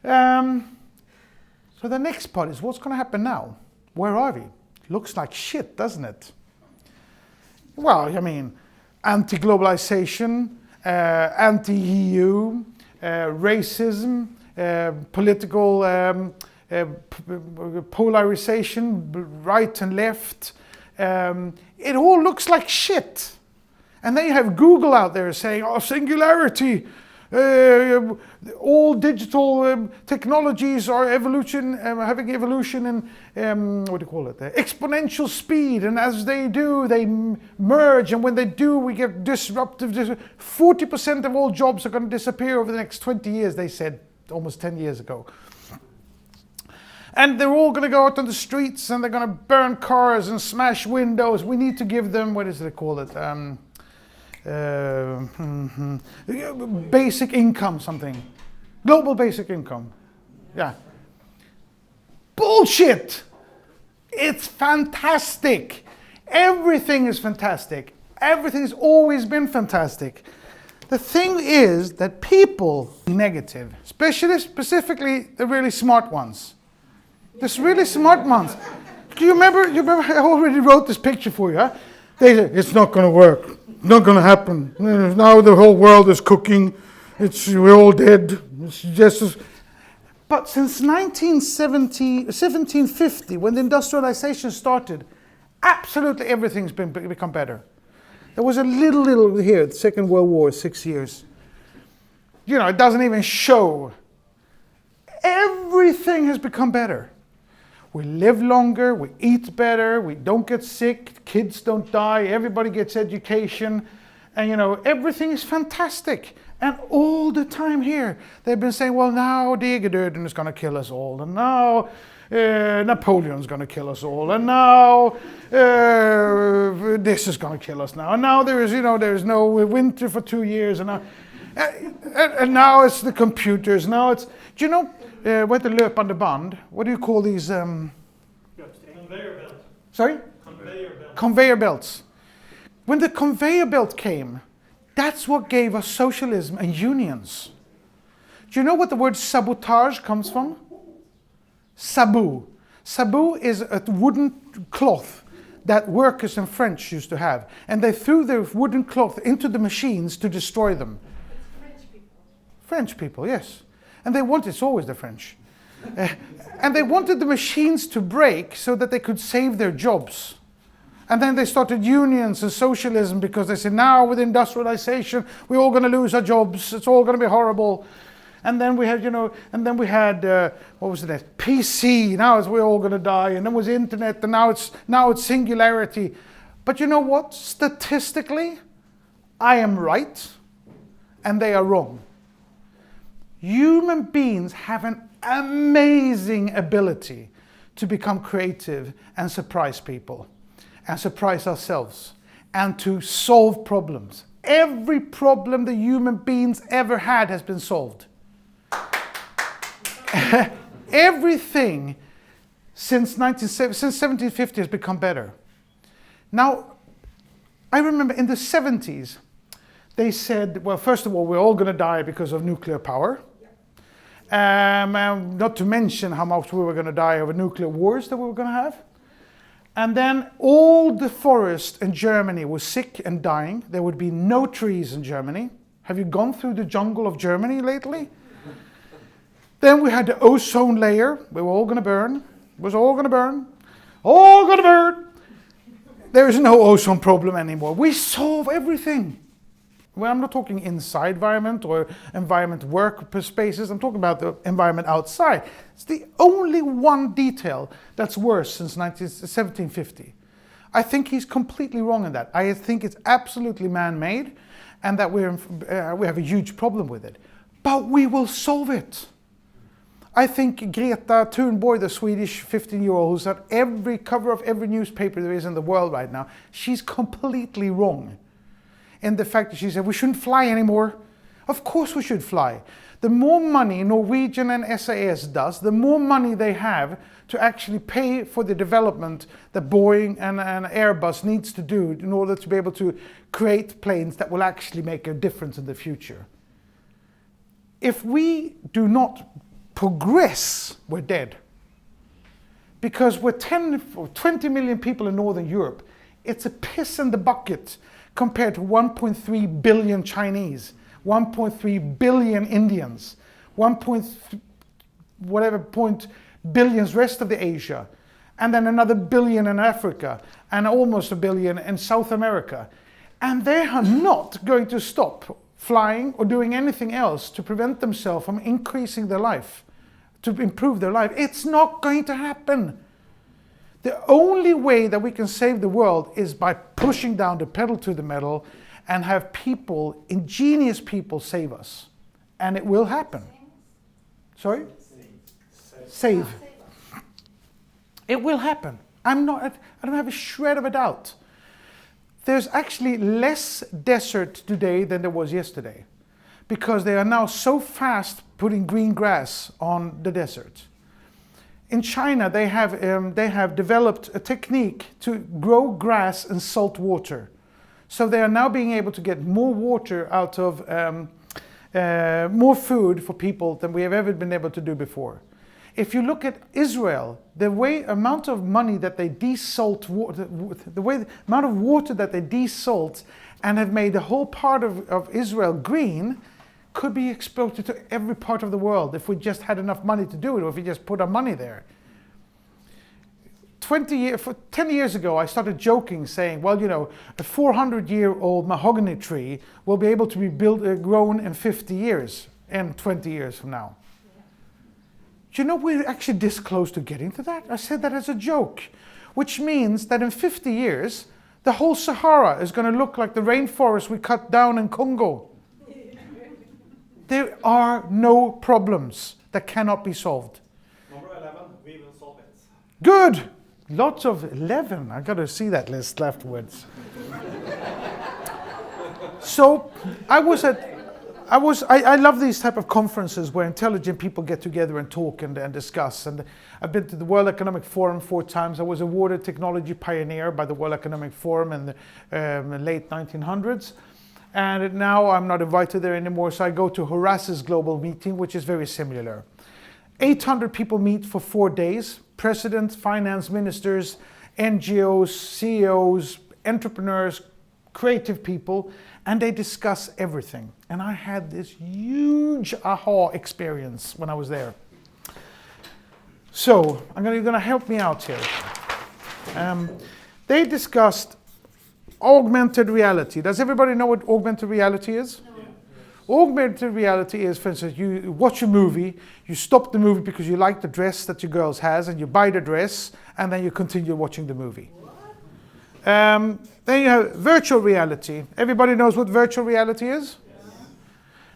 A: So the next part is what's going to happen now? Where are we? Looks like shit, doesn't it? Well, I mean, anti-globalization, anti-EU, racism, political polarization, right and left. It all looks like shit. And then you have Google out there saying, oh, singularity. All digital technologies are having evolution in what do you call it? Exponential speed, and as they do, they merge, and when they do, we get disruptive. 40% of all jobs are going to disappear over the next 20 years, they said almost 10 years ago. And they're all going to go out on the streets, and they're going to burn cars and smash windows. We need to give them, what is it called? Basic income, something. Global basic income. Yeah. Bullshit! It's fantastic. Everything is fantastic. Everything's always been fantastic. The thing is that people negative, specifically the really smart ones. The really smart ones. Do you remember? I already wrote this picture for you. Huh? They said it's not going to work. Not going to happen. Now the whole world is cooking. We're all dead. It's just. But since 1750, when the industrialization started, absolutely everything's become better. There was a little here, the Second World War, 6 years. You know, it doesn't even show. Everything has become better. We live longer, we eat better, we don't get sick, kids don't die, everybody gets education, and you know, everything is fantastic. And all the time here, they've been saying, well, now Digerdöden is going to kill us all, and now Napoleon's going to kill us all, and now this is going to kill us now, and now there is no winter for 2 years, and now it's the computers, now it's, do you know, what the löpande band, what do you call these?
B: Conveyor belt.
A: Sorry?
B: Conveyor belt.
A: Conveyor belts. When the conveyor belt came, that's what gave us socialism and unions. Do you know what the word sabotage comes from? Sabou. Sabou is a wooden cloth that workers in French used to have. And they threw their wooden cloth into the machines to destroy them.
D: French people.
A: French people, yes. And they wanted, it's always the French. And they wanted the machines to break so that they could save their jobs. And then they started unions and socialism because they said, now with industrialization, we're all going to lose our jobs. It's all going to be horrible. And then we had, what was the next? PC, now it's we're all going to die. And then was internet, and now it's singularity. But you know what? Statistically, I am right, and they are wrong. Human beings have an amazing ability to become creative and surprise people, and surprise ourselves, and to solve problems. Every problem the human beings ever had has been solved. Everything since 1750 has become better. Now, I remember in the 70s, they said, well, first of all, we're all going to die because of nuclear power. Not to mention how much we were going to die over nuclear wars that we were going to have. And then all the forest in Germany was sick and dying. There would be no trees in Germany. Have you gone through the jungle of Germany lately? Then we had the ozone layer. We were all going to burn. It was all going to burn. All going to burn. There is no ozone problem anymore. We solve everything. Well, I'm not talking inside environment or environment work spaces. I'm talking about the environment outside. It's the only one detail that's worse since 1750. I think he's completely wrong in that. I think it's absolutely man-made and that we have a huge problem with it. But we will solve it. I think Greta Thunberg, the Swedish 15-year-old who's at every cover of every newspaper there is in the world right now, she's completely wrong in the fact that she said we shouldn't fly anymore. Of course we should fly. The more money Norwegian and SAS does, the more money they have to actually pay for the development that Boeing and Airbus needs to do in order to be able to create planes that will actually make a difference in the future. If we do not progress, we're dead. Because we're 10 or 20 million people in Northern Europe. It's a piss in the bucket compared to 1.3 billion Chinese, 1.3 billion Indians, 1.3 billions rest of the Asia, and then another billion in Africa, and almost a billion in South America. And they are not going to stop flying or doing anything else to prevent themselves from increasing their life, to improve their life. It's not going to happen. The only way that we can save the world is by pushing down the pedal to the metal and have people, ingenious people, save us. And it will happen. Sorry? Save. It will happen. I don't have a shred of a doubt. There's actually less desert today than there was yesterday, because they are now so fast putting green grass on the desert. In China, they have developed a technique to grow grass in salt water. So they are now being able to get more water out of, more food for people than we have ever been able to do before. If you look at Israel, the amount of money that they desalt water, amount of water that they desalt and have made the whole part of Israel green, could be exported to every part of the world if we just had enough money to do it, or if we just put our money there. 10 years ago, I started joking, saying, well, you know, a 400-year-old mahogany tree will be able to be grown in 50 years, and 20 years from now. Do you know we're actually this close to getting to that? I said that as a joke, which means that in 50 years, the whole Sahara is going to look like the rainforest we cut down in Congo. There are no problems that cannot be solved.
B: Number 11, we will solve it.
A: Good! Lots of 11. I got to see that list afterwards. So I love these type of conferences where intelligent people get together and talk and discuss. And I've been to the World Economic Forum 4 times. I was awarded Technology Pioneer by the World Economic Forum in the late 1900s. And now I'm not invited there anymore, so I go to Horace's global meeting, which is very similar. 800 people meet for 4 days. Presidents, finance ministers, NGOs, CEOs, entrepreneurs, creative people, and they discuss everything. And I had this huge aha experience when I was there. So, you're going to help me out here. They discussed augmented reality. Does everybody know what augmented reality is? No. Augmented reality is, for instance, you watch a movie, you stop the movie because you like the dress that your girls has, and you buy the dress, and then you continue watching the movie. Then you have virtual reality. Everybody knows what virtual reality is? Yes.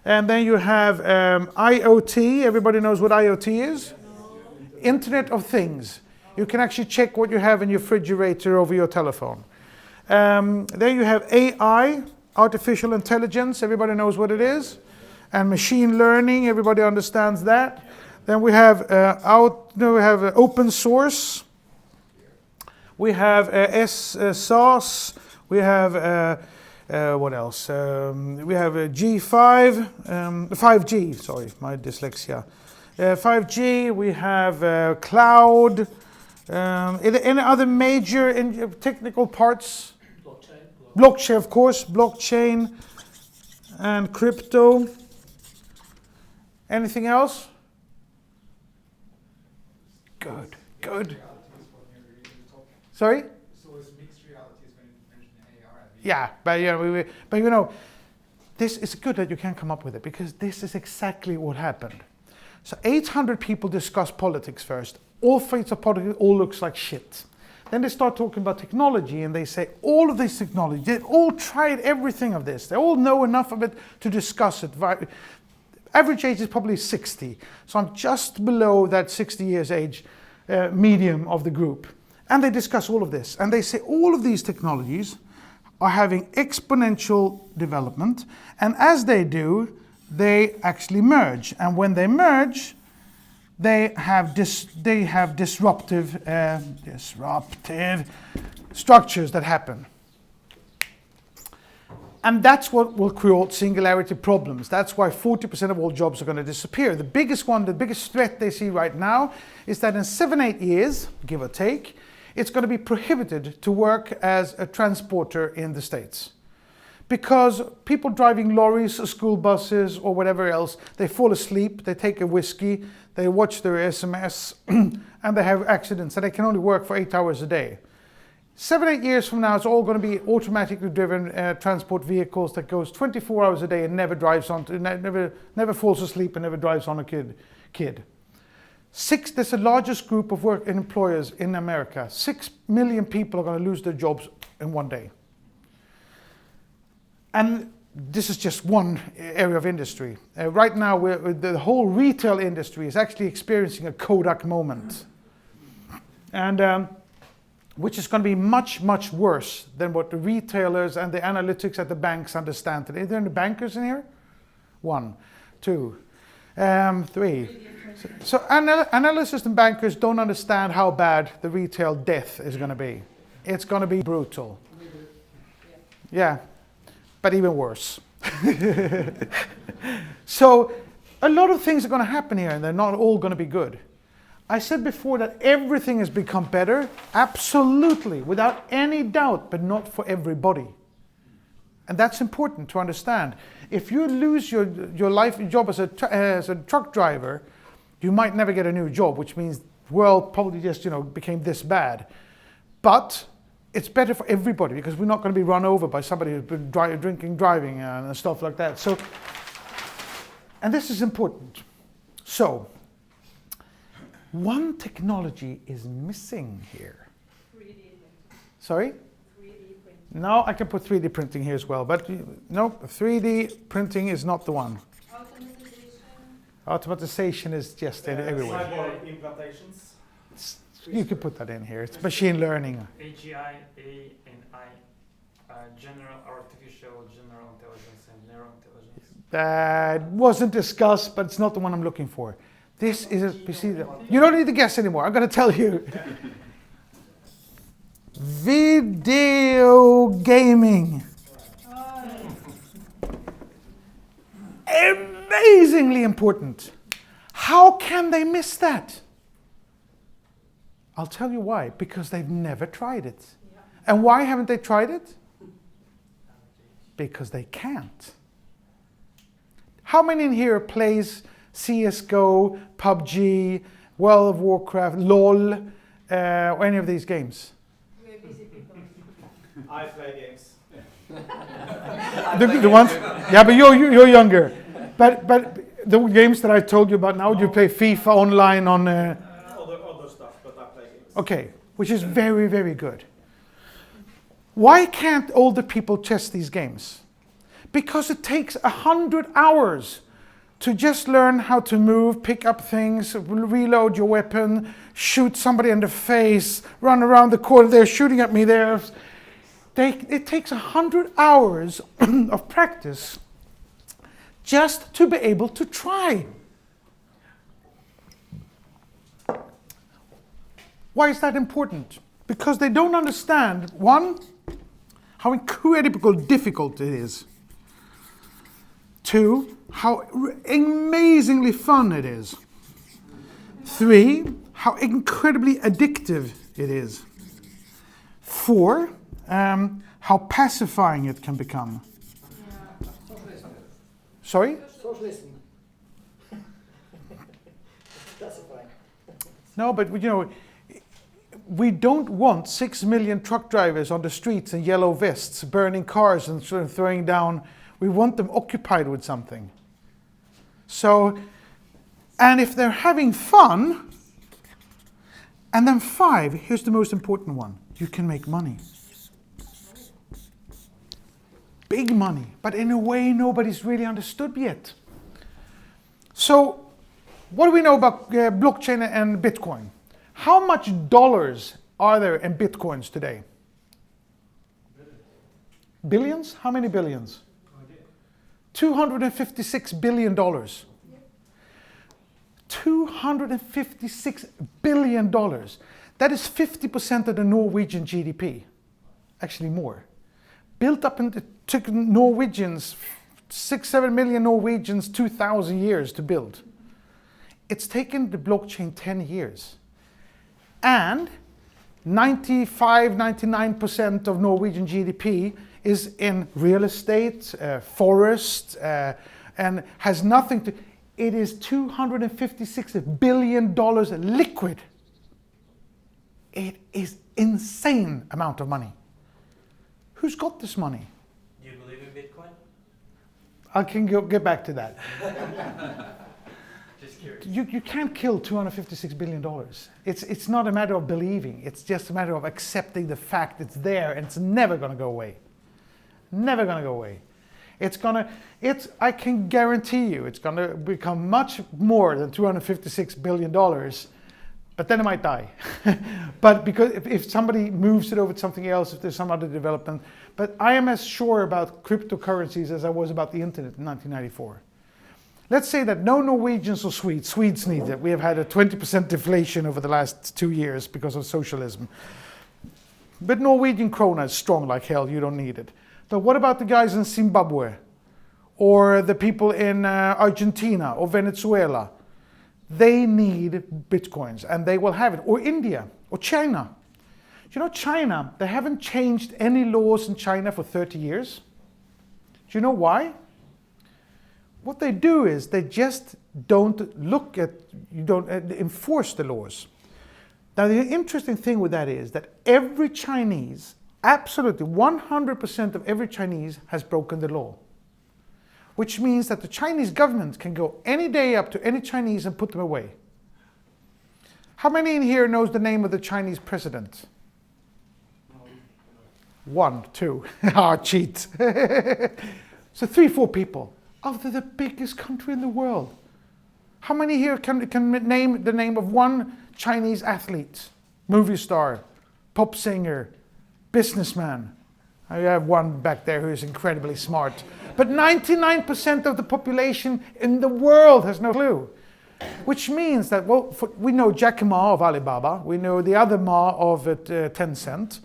A: And then you have IoT. Everybody knows what IoT is? No. Internet of Things. You can actually check what you have in your refrigerator over your telephone. Then you have AI, artificial intelligence. Everybody knows what it is. And machine learning. Everybody understands that. Then we have open source. We have SaaS. We have what else? We have G5, 5G. Sorry, my dyslexia. 5G. We have cloud. Any other major technical parts? Blockchain, of course. Blockchain and crypto. Anything else? Good. Sorry?
E: So it's mixed realities when you mention AR.
A: Yeah, but this is good that you can come up with it, because this is exactly what happened. So 800 people discuss politics first. All fields of politics all looks like shit. Then they start talking about technology, and they say all of this technology, they all tried everything of this. They all know enough of it to discuss it. Average age is probably 60. So I'm just below that 60 years age medium of the group. And they discuss all of this. And they say all of these technologies are having exponential development. And as they do, they actually merge. And when they merge, they have disruptive structures that happen. And that's what will create singularity problems. That's why 40% of all jobs are going to disappear. The biggest threat they see right now is that in 7-8 years, give or take, it's going to be prohibited to work as a transporter in the States. Because people driving lorries, school buses, or whatever else, they fall asleep, they take a whiskey, they watch their SMS, and they have accidents, and they can only work for 8 hours a day. 7-8 years from now, it's all going to be automatically driven transport vehicles that goes 24 hours a day and never falls asleep and never drives on a kid. That's the largest group of employers in America. 6 million people are going to lose their jobs in one day. And this is just one area of industry. Right now, the whole retail industry is actually experiencing a Kodak moment. And which is going to be much, much worse than what the retailers and the analytics at the banks understand today. Are there any bankers in here? 1, 2, 3. So analysts and bankers don't understand how bad the retail death is going to be. It's going to be brutal. Yeah, but even worse. So a lot of things are going to happen here, and they're not all going to be good. I said before that everything has become better, absolutely, without any doubt, but not for everybody. And that's important to understand. If you lose your job as a truck driver, you might never get a new job, which means the world probably just became this bad. But it's better for everybody, because we're not going to be run over by somebody who's been driving and stuff like that. So, and this is important. So, one technology is missing here.
D: 3D printing.
A: Sorry?
D: 3D printing.
A: No, I can put 3D printing here as well, but no, 3D printing is not the one. Automatization is just everywhere.
B: Cyborg implantations.
A: You could put that in here. It's machine learning.
C: AGI, A and I, general intelligence and neural intelligence.
A: That wasn't discussed, but it's not the one I'm looking for. This is you don't need to guess anymore. I'm going to tell you. Video gaming. Amazingly important. How can they miss that? I'll tell you why. Because they've never tried it.
D: Yeah.
A: And why haven't they tried it? Because they can't. How many in here plays CSGO, PUBG, World of Warcraft, LOL, or any of these games?
D: Very busy people.
B: I play games.
A: The ones, yeah, but you're younger. But the games that I told you about now, you play FIFA online on.
B: Other stuff, but I play games.
A: Okay, which is very, very good. Why can't older people test these games? Because it takes 100 hours to just learn how to move, pick up things, reload your weapon, shoot somebody in the face, run around the corner, they're shooting at me there. It takes 100 hours of practice just to be able to try. Why is that important? Because they don't understand, one, how incredibly difficult it is. Two, how amazingly fun it is. Three, how incredibly addictive it is. Four, how pacifying it can become.
E: Socialism.
A: Sorry?
E: Socialism. Pacifying.
A: No, but you know, we don't want 6 million truck drivers on the streets in yellow vests, burning cars and sort of throwing down. We want them occupied with something. So, and if they're having fun, and then 5, here's the most important one, you can make money. Big money, but in a way nobody's really understood yet. So, what do we know about blockchain and Bitcoin? How much dollars are there in Bitcoins today? Billions? How many billions? $256 billion. $256 billion. That is 50% of the Norwegian GDP. Actually more. Built up and it took Norwegians, 6-7 million Norwegians, 2,000 years to build. It's taken the blockchain 10 years. And 95-99% of Norwegian GDP is in real estate, forest, and has nothing to. It is $256 billion liquid. It is insane amount of money. Who's got this money?
C: Do you believe in Bitcoin?
A: I can get back to that.
C: Just curious.
A: You can't kill $256 billion. It's not a matter of believing. It's just a matter of accepting the fact it's there and it's never going to go away. Never going to go away. I can guarantee you it's going to become much more than $256 billion, but then it might die. But because if somebody moves it over to something else, if there's some other development. But I am as sure about cryptocurrencies as I was about the internet in 1994. Let's say that no Norwegians or Swedes need it. We have had a 20% deflation over the last 2 years because of socialism. But Norwegian krona is strong like hell, you don't need it. But what about the guys in Zimbabwe? Or the people in Argentina or Venezuela? They need bitcoins and they will have it. Or India or China. Do you know China, they haven't changed any laws in China for 30 years. Do you know why? What they do is they just don't enforce the laws. Now the interesting thing with that is that every Chinese, absolutely 100% of every Chinese has broken the law. Which means that the Chinese government can go any day up to any Chinese and put them away. How many in here knows the name of the Chinese president? 1, 2. Cheat. So 3, 4 people. Of the biggest country in the world. How many here can name the name of one Chinese athlete, movie star, pop singer, businessman? I have one back there who is incredibly smart. But 99% of the population in the world has no clue. Which means that, we know Jack Ma of Alibaba, we know the other Ma of Tencent,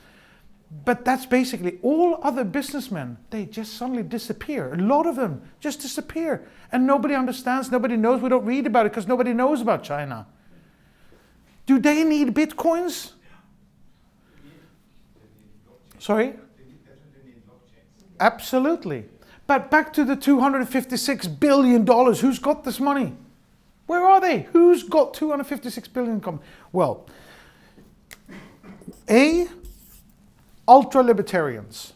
A: But that's basically all other businessmen. They just suddenly disappear. A lot of them just disappear. And nobody understands, nobody knows. We don't read about it because nobody knows about China. Do they need bitcoins? Sorry? Absolutely. But back to the $256 billion. Who's got this money? Where are they? Who's got $256 billion? Well, ultra-libertarians.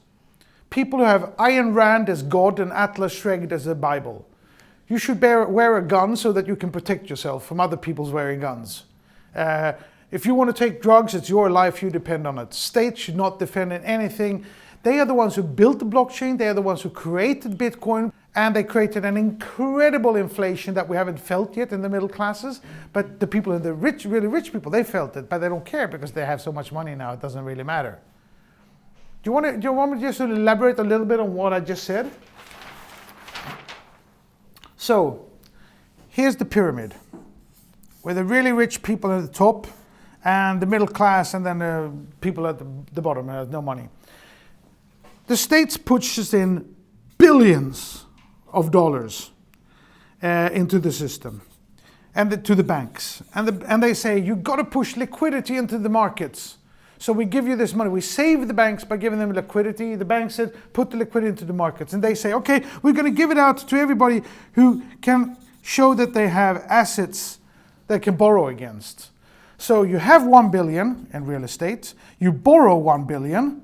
A: People who have Ayn Rand as God and Atlas Shrugged as the Bible. You should wear a gun so that you can protect yourself from other people's wearing guns. If you want to take drugs, it's your life, you depend on it. States should not defend anything. They are the ones who built the blockchain, they are the ones who created Bitcoin, and they created an incredible inflation that we haven't felt yet in the middle classes. But the people, the rich, really rich people, they felt it, but they don't care because they have so much money now, it doesn't really matter. Do you want me just to elaborate a little bit on what I just said? So, here's the pyramid, with the really rich people at the top, and the middle class, and then the people at the bottom who have no money. The states pushes in billions of dollars into the system and to the banks. And they say, you've got to push liquidity into the markets. So we give you this money. We save the banks by giving them liquidity. The bank said, put the liquidity into the markets. And they say, okay, we're going to give it out to everybody who can show that they have assets they can borrow against. So you have 1 billion in real estate, you borrow 1 billion,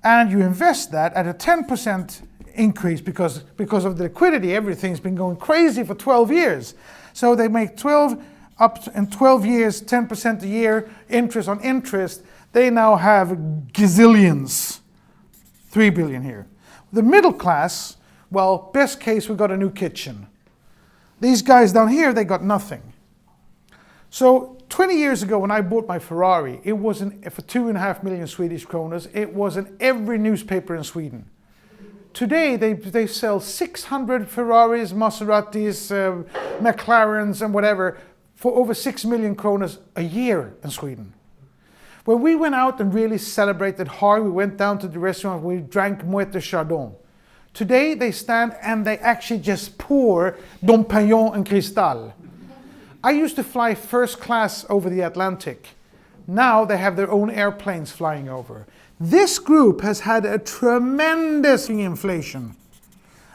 A: and you invest that at a 10% increase because of the liquidity. Everything's been going crazy for 12 years. So they make 12 years, 10% a year, interest on interest. They now have gazillions, 3 billion here. The middle class, well, best case, we got a new kitchen. These guys down here, they got nothing. So 20 years ago when I bought my Ferrari, it wasn't for 2.5 million Swedish kroners. It was in every newspaper in Sweden. Today they sell 600 Ferraris, Maseratis, McLarens and whatever for over 6 million kroners a year in Sweden. When we went out and really celebrated hard, we went down to the restaurant, we drank Moët de Chardon. Today they stand and they actually just pour Dom Pignon and Cristal. I used to fly first class over the Atlantic. Now they have their own airplanes flying over. This group has had a tremendous inflation.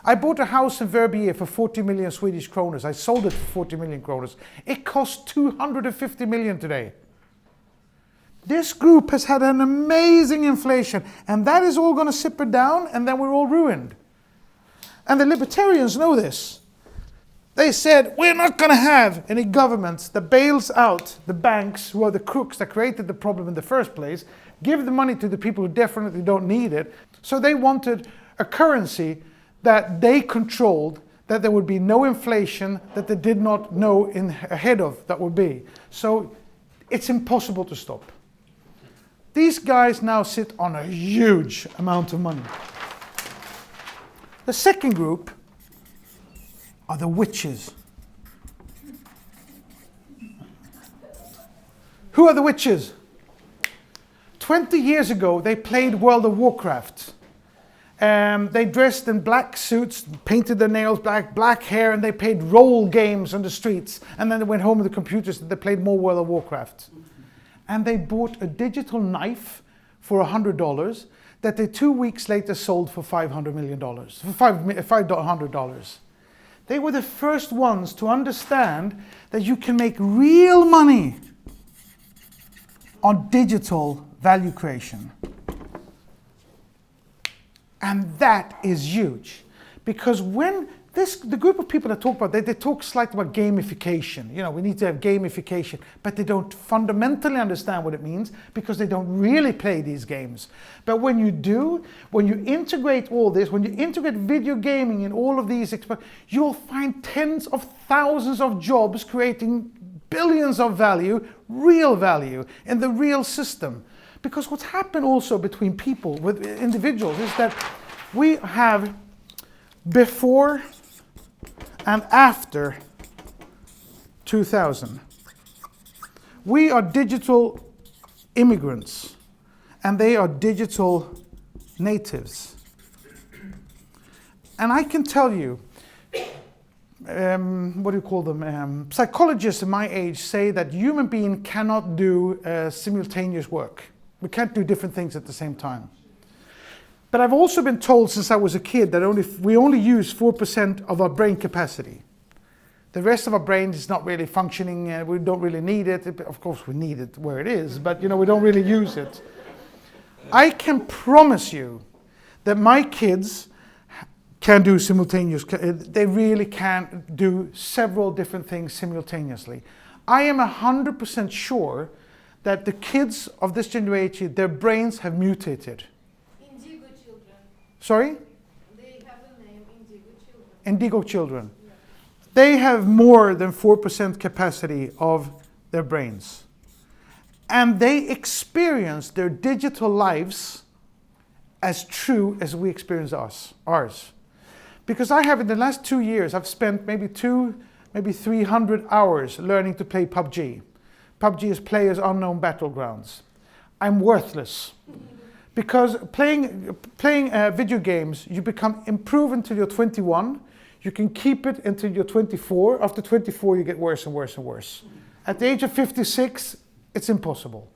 A: I bought a house in Verbier for 40 million Swedish kroners. I sold it for 40 million kroners. It costs 250 million today. This group has had an amazing inflation, and that is all going to simper down, and then we're all ruined. And the libertarians know this. They said, we're not going to have any governments that bails out the banks who are the crooks that created the problem in the first place, give the money to the people who definitely don't need it. So they wanted a currency that they controlled, that there would be no inflation, that they did not know ahead of that would be. So it's impossible to stop. These guys now sit on a huge amount of money. The second group are the witches. Who are the witches? 20 years ago, they played World of Warcraft. They dressed in black suits, painted their nails black hair, and they played role games on the streets. And then they went home with the computers and they played more World of Warcraft. And they bought a digital knife for $100 that they 2 weeks later sold for $500 million, for $500. They were the first ones to understand that you can make real money on digital value creation. And that is huge. Because when the group of people that talk about, they talk slightly about gamification. You know, we need to have gamification, but they don't fundamentally understand what it means because they don't really play these games. But when you do, when you integrate all this, when you integrate video gaming in all of these, you'll find tens of thousands of jobs creating billions of value, real value in the real system. Because what's happened also between people, with individuals, is that we have before and after 2000. We are digital immigrants. and they are digital natives. And I can tell you, what do you call them? Psychologists in my age say that human beings cannot do simultaneous work. We can't do different things at the same time. But I've also been told since I was a kid that we only use 4% of our brain capacity. The rest of our brain is not really functioning. We don't really need it. Of course, we need it where it is, but we don't really use it. I can promise you that my kids can do simultaneous. They really can do several different things simultaneously. I am 100% sure that the kids of this generation, their brains have mutated.
D: Indigo children.
A: Sorry?
D: They have a name, Indigo children.
A: Indigo children. They have more than 4% capacity of their brains. And they experience their digital lives as true as we experience ours. Because I have, in the last 2 years, I've spent maybe 300 hours learning to play PUBG. PUBG is Players Unknown Battlegrounds. I'm worthless. Because playing video games, you become improved until you're 21. You can keep it until you're 24. After 24, you get worse and worse and worse. At the age of 56, it's impossible.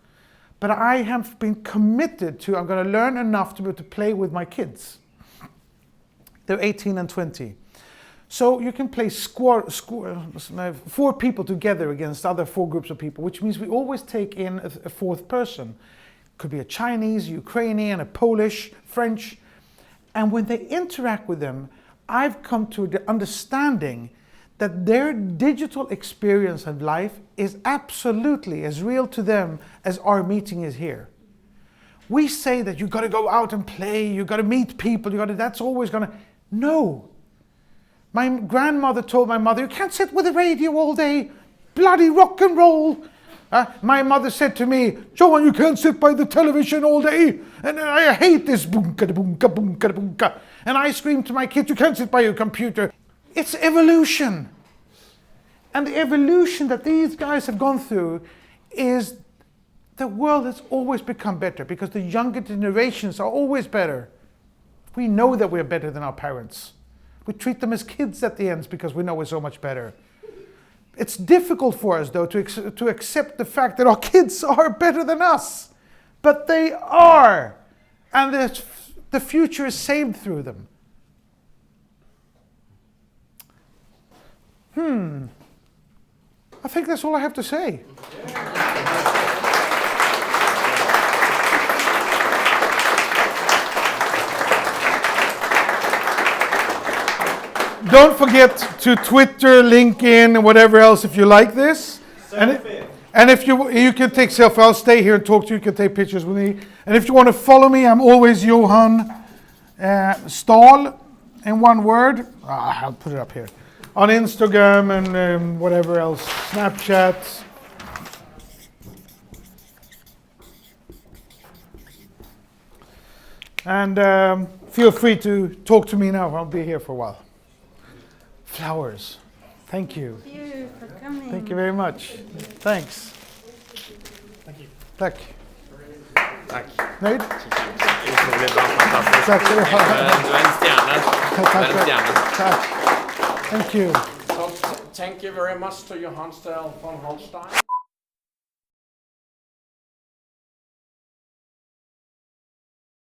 A: But I have been committed to, I'm going to learn enough to be able to play with my kids. They're 18 and 20. So you can play 4 people together against other 4 groups of people, which means we always take in a 4th person. Could be a Chinese, Ukrainian, a Polish, French. And when they interact with them, I've come to the understanding that their digital experience of life is absolutely as real to them as our meeting is here. We say that you've got to go out and play, you've got to meet people, that's always going to... No. My grandmother told my mother, you can't sit with the radio all day, bloody rock and roll. My mother said to me, Johan, you can't sit by the television all day, and I hate this boonka boonka boonka boonka. And I scream to my kids, you can't sit by your computer. It's evolution. And the evolution that these guys have gone through is the world has always become better because the younger generations are always better. We know that we're better than our parents. We treat them as kids at the end because we know we're so much better. It's difficult for us, though, to accept the fact that our kids are better than us. But they are. And the future is saved through them. I think that's all I have to say. Don't forget to Twitter, LinkedIn, and whatever else if you like this. And if you can take selfies, I'll stay here and talk to you. You can take pictures with me. And if you want to follow me, I'm always Johan Stael in one word. I'll put it up here. On Instagram and whatever else, Snapchat. And feel free to talk to me now. I'll be here for a while. Flowers. Thank you.
D: Thank you for coming.
A: Thank you very much. Thanks.
C: Thank you.
A: Tack.
F: Tack.
A: Nöjd?
F: Otroligt bra, fantastiskt.
A: Tack ska du ha.
F: Du är en stjärna. Du är en stjärna.
A: Tack. Thank you.
E: So thank you very much to Johan Stael von Holstein.